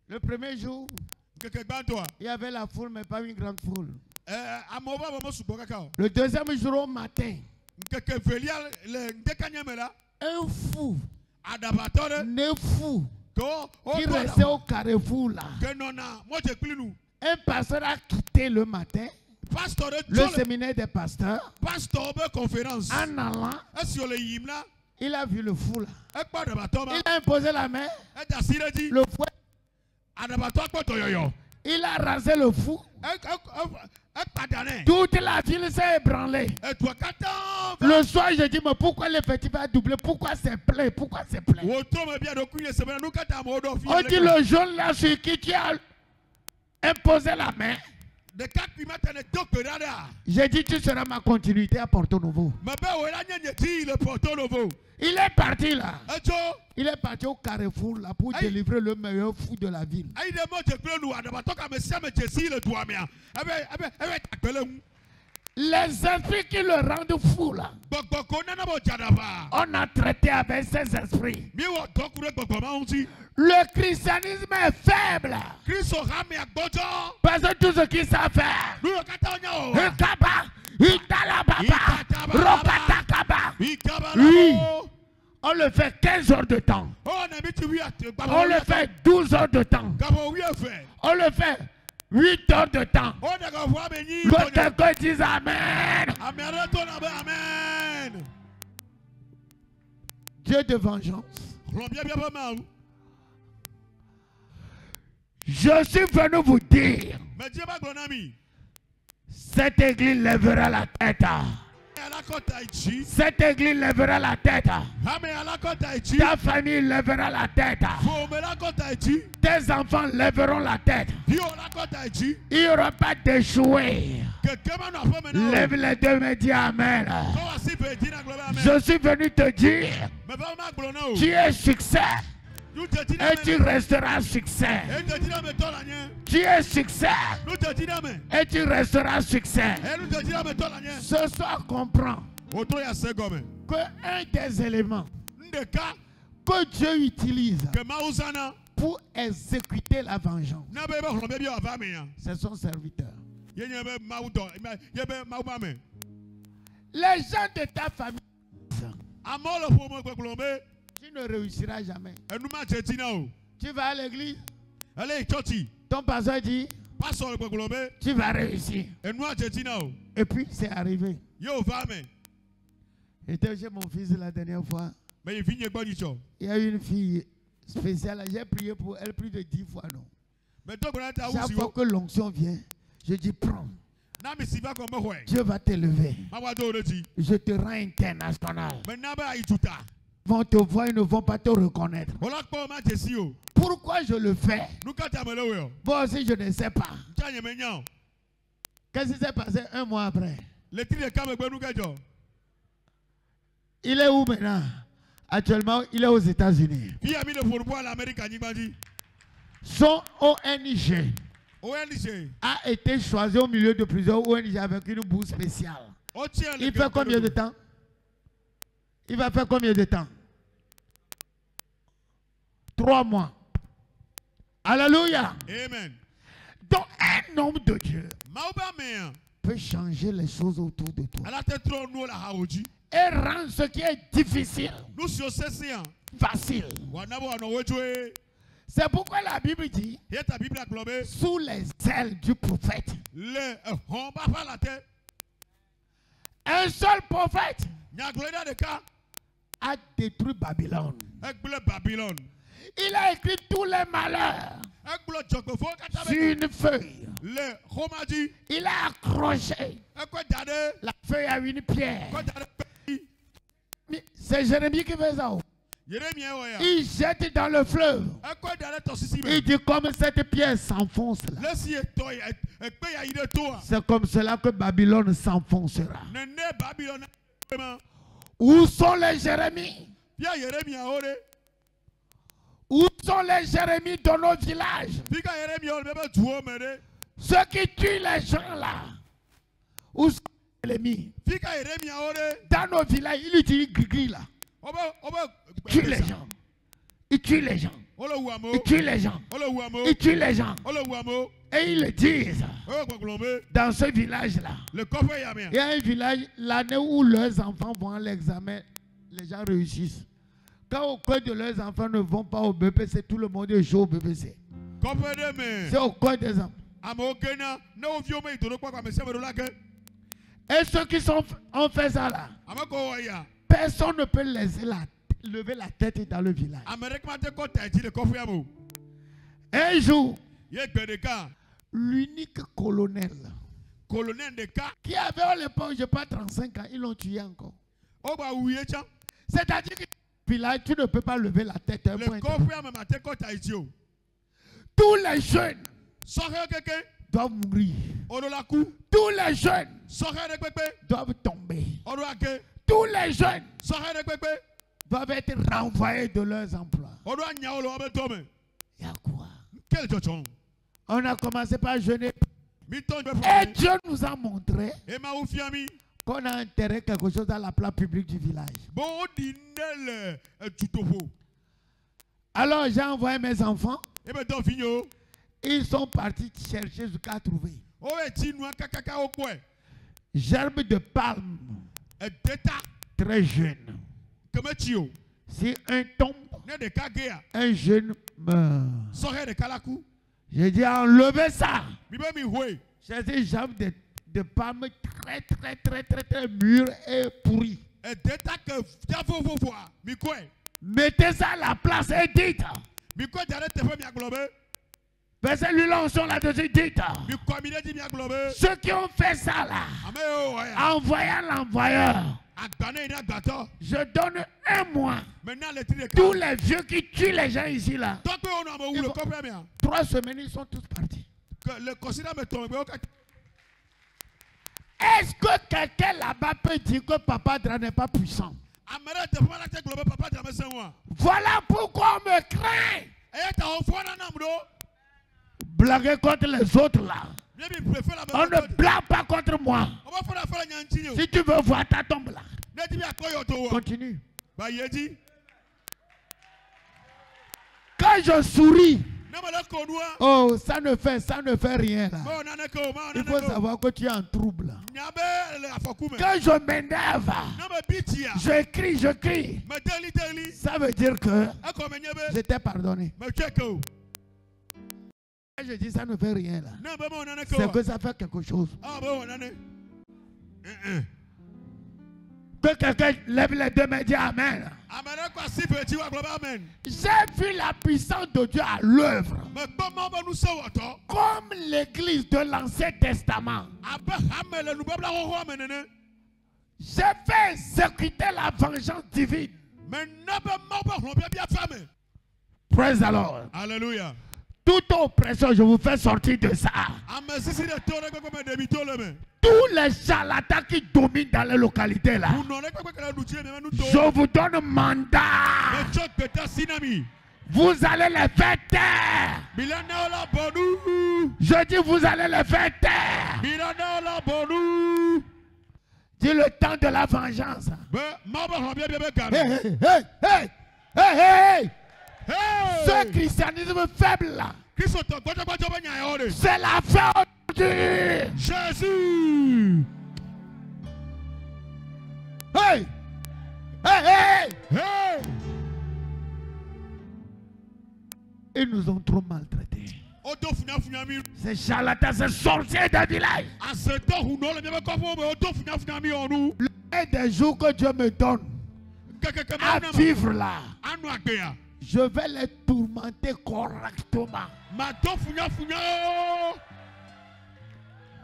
le premier jour, il y avait la foule, mais pas une grande foule. Le deuxième jour au matin, un fou, né fou, qui restait au carrefour là. Un pasteur a quitté le matin le séminaire des pasteurs. En allant, il a vu le fou là. Il a imposé la main. Le fouet. Il a rasé le fou. Toute la ville s'est ébranlée. Le soir, je dis, mais pourquoi l'effectif a doublé? Pourquoi c'est plein? Pourquoi c'est plein? On dit le jaune là sur qui tu as imposé la main. J'ai dit, tu seras ma continuité à Porto Novo. Il est parti là. Il est parti au carrefour là pour délivrer le meilleur fou de la ville. Les esprits qui le rendent fou là, on a traité avec ces esprits. Le christianisme est faible. Parce que tout ce qu'ils savent faire, oui, on le fait 15 heures de temps. On le fait 12 heures de temps. On le fait 8 heures de temps. Que quelqu'un dise Amen. Dieu de vengeance. Je suis venu vous dire, cette église lèvera la tête. Cette église lèvera la tête. Ta famille lèvera la tête. Tes enfants lèveront la tête. Il n'y aura pas d'échoué. Lève les deux et dis Amen. Je suis venu te dire, tu es succès. Et tu resteras succès. Tu es succès. Et tu resteras succès. Ce soir, comprends que un des éléments que Dieu utilise pour exécuter la vengeance. C'est son serviteur. Les gens de ta famille, tu ne réussiras jamais. Tu vas à l'église, ton pasteur dit, tu vas réussir. Et puis c'est arrivé. J'étais chez mon fils la dernière fois. Il y a une fille spéciale. J'ai prié pour elle plus de 10 fois. Non. Chaque fois que l'onction vient, je dis prends. Dieu va t'élever. Je te rends international. Ils vont te voir, ils ne vont pas te reconnaître. Pourquoi je le fais? Moi aussi, je ne sais pas. Qu'est-ce qui s'est passé un mois après? Il est où maintenant? Actuellement, il est aux États-Unis. Son ONG a été choisi au milieu de plusieurs ONG avec une bourse spéciale. Il fait combien de temps? Il va faire combien de temps? 3 mois. Alléluia. Amen. Donc un homme de Dieu peut changer les choses autour de toi et rendre ce qui est difficile facile. C'est pourquoi la Bible dit sous les ailes du prophète. Un seul prophète a détruit Babylone. Il a écrit tous les malheurs sur une feuille. Il a accroché la feuille à une pierre. C'est Jérémie qui fait ça. Il jette dans le fleuve. Il dit comme cette pierre s'enfonce là. C'est comme cela que Babylone s'enfoncera. Où sont les Jérémies? Où sont les Jérémies dans nos villages? Ceux qui tuent les gens là. Où sont les Jérémies? Dans nos villages, ils utilisent gris là. Il tue les gens. Il tue les gens. Il tue les gens. Il tue les gens. Et ils le disent. Dans ce village-là, il y a un village, l'année où leurs enfants vont à l'examen, les gens réussissent. Quand au coin de leurs enfants ne vont pas au BPC, tout le monde est chaud au BPC. C'est au coin des enfants. Et ceux qui ont fait ça là, personne ne peut lever la tête dans le village. Un jour, l'unique colonel qui avait à l'époque, je pas 35 ans, ils l'ont tué encore. C'est-à-dire que village, tu ne peux pas lever la tête. Tous les jeunes doivent mourir. Tous les jeunes doivent tomber. Tous les jeunes doivent être renvoyés de leurs emplois. Il y a quoi? On a commencé par jeûner. Et Dieu nous a montré qu'on a enterré quelque chose dans la place publique du village. Alors j'ai envoyé mes enfants. Ils sont partis chercher jusqu'à trouver. Gerbe de palme. Très jeune. Si un tombe, un jeune meurt. J'ai dit enlevez ça. J'ai dit gerbe de palme très mûre et pourrie. Mettez ça à la place et dites. Versez-lui l'onction là-dessus, dites. Ceux qui ont fait ça là, envoyant l'envoyeur, je donne 1 mois. Tous les vieux qui tuent les gens ici là, 3 semaines, ils sont tous partis. Est-ce que quelqu'un là-bas peut dire que Papa Dra n'est pas puissant? Voilà pourquoi on me craint. Blaguer contre les autres là. On ne blague pas contre moi. Si tu veux voir ta tombe là, continue. Quand Quand je souris, oh, ça ne fait rien là. Il faut savoir que tu es en trouble. Quand je m'énerve, je crie. Ça veut dire que je t'ai pardonné. Quand je dis ça ne fait rien là, c'est que ça fait quelque chose. Que quelqu'un lève les deux mains et dit Amen. J'ai vu la puissance de Dieu à l'œuvre. Comme l'église de l'Ancien Testament. J'ai fait exécuter la vengeance divine. Praise the Lord. Alléluia. Toute oppression, je vous fais sortir de ça. Tous les charlatans qui dominent dans les localités là, je vous donne mandat. Vous allez les faire taire. Je dis vous allez les faire taire. Dis le temps de la vengeance. Hey. Ce christianisme faible là, c'est la fin aujourd'hui. Jésus. Hey. Ils nous ont trop maltraités. Ces charlatans, ces sorciers de village. Le des jours que Dieu me donne à vivre là, je vais les tourmenter correctement.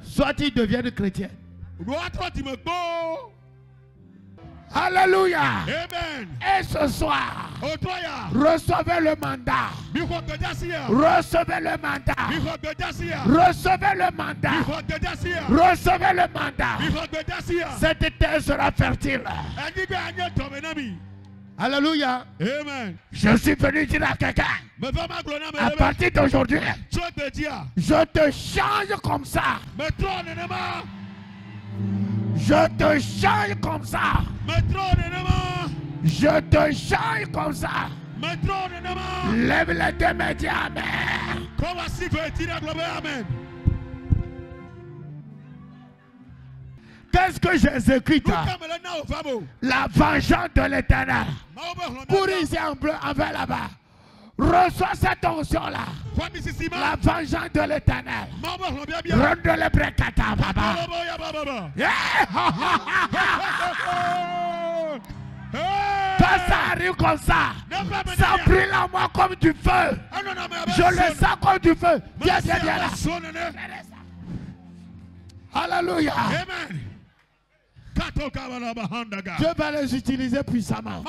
Soit ils deviennent chrétiens. Alléluia. Amen. Et ce soir, recevez le mandat. Recevez le mandat. Recevez le mandat. Recevez le mandat. Cette terre sera fertile. Alléluia. Amen. Je suis venu dire à quelqu'un, à partir d'aujourd'hui, je te change comme ça. Je te change comme ça. Je te change comme ça. Lève les deux mains et dis Amen. Qu'est-ce que j'exécute? La vengeance de l'Éternel. Pour ici en bleu, envers là-bas. Reçois cette onction-là. La vengeance de l'Éternel. Rendre le brekata, baba. Quand ça arrive comme ça, ça brûle en moi comme du feu. Je le sens comme du feu. Viens là. Alléluia. Amen. Dieu va les utiliser puissamment.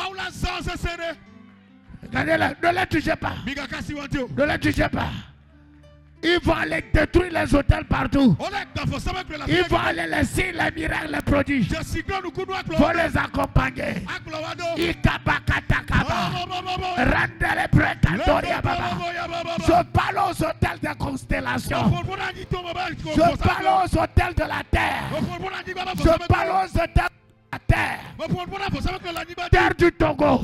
Regardez-les, ne les touchez pas. Ne les touchez pas. Ils vont aller détruire les hôtels partout. Ils vont aller laisser les miracles, les prodiges. Il faut les accompagner. Rendez les précandoria, baba. Je parle aux hôtels des constellations. Je parle aux hôtels de la terre. Je parle aux hôtels de la terre. Terre du Togo.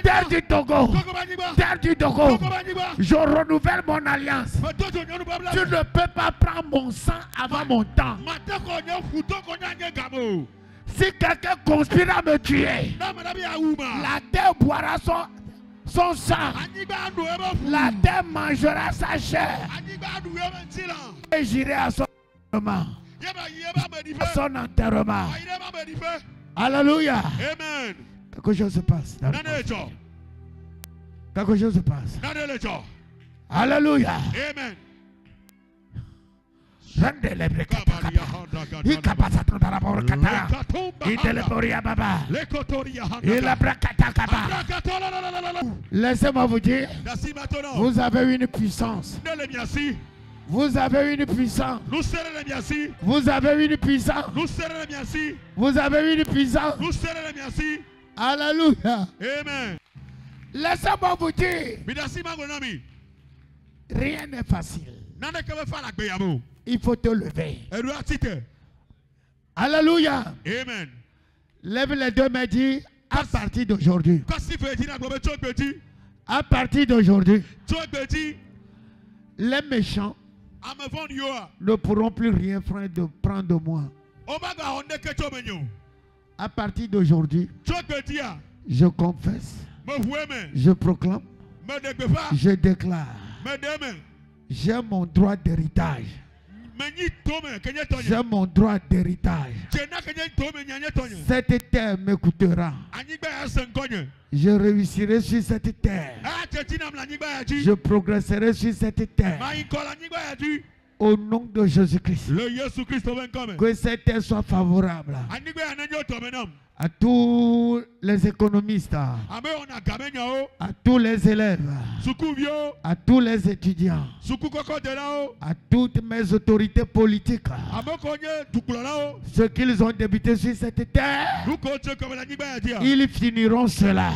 Terre du Togo. Terre du Togo. Je renouvelle mon alliance. Tu ne peux pas prendre mon sang avant mon temps. Si quelqu'un conspire à me tuer, la terre boira son sang. La terre mangera sa chair. Et j'irai à son enterrement. À son enterrement. Alléluia. Amen. Quelque chose se passe. Quelque chose se passe. Alléluia. Amen. Laissez-moi vous dire, vous avez une puissance. Vous avez une puissance. Vous avez une puissance. Vous avez une puissance. Alléluia. Amen. Laissez-moi vous dire, rien n'est facile. Il faut te lever. Alléluia. Amen. Lève les deux mains, dis à partir d'aujourd'hui. À partir d'aujourd'hui, les méchants ne pourront plus rien prendre de moi. À partir d'aujourd'hui, je confesse, je proclame, je déclare, j'ai mon droit d'héritage. J'ai mon droit d'héritage. Cette terre m'écoutera. Je réussirai sur cette terre. Je progresserai sur cette terre. Au nom de Jésus-Christ. Que cette terre soit favorable à tous les économistes, à tous les élèves, à tous les étudiants, à toutes mes autorités politiques. Ce qu'ils ont débuté sur cette terre, ils finiront cela.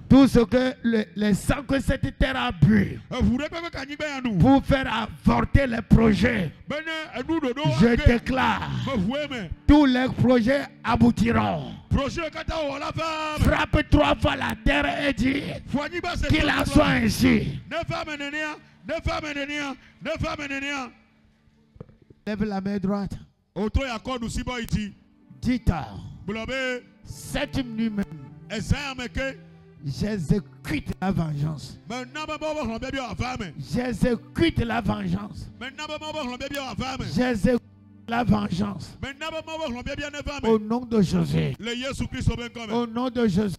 Tout ce que les sangs que cette terre a bu pour faire avorter les projets, je déclare, tous les projets aboutiront. Frappe 3 fois la terre et dis qu'il en soit ainsi. Lève la main droite. Dites, cette nuit même, j'exécute la vengeance. J'exécute la vengeance. J'exécute la vengeance. Au nom de Jésus. Au nom de Jésus.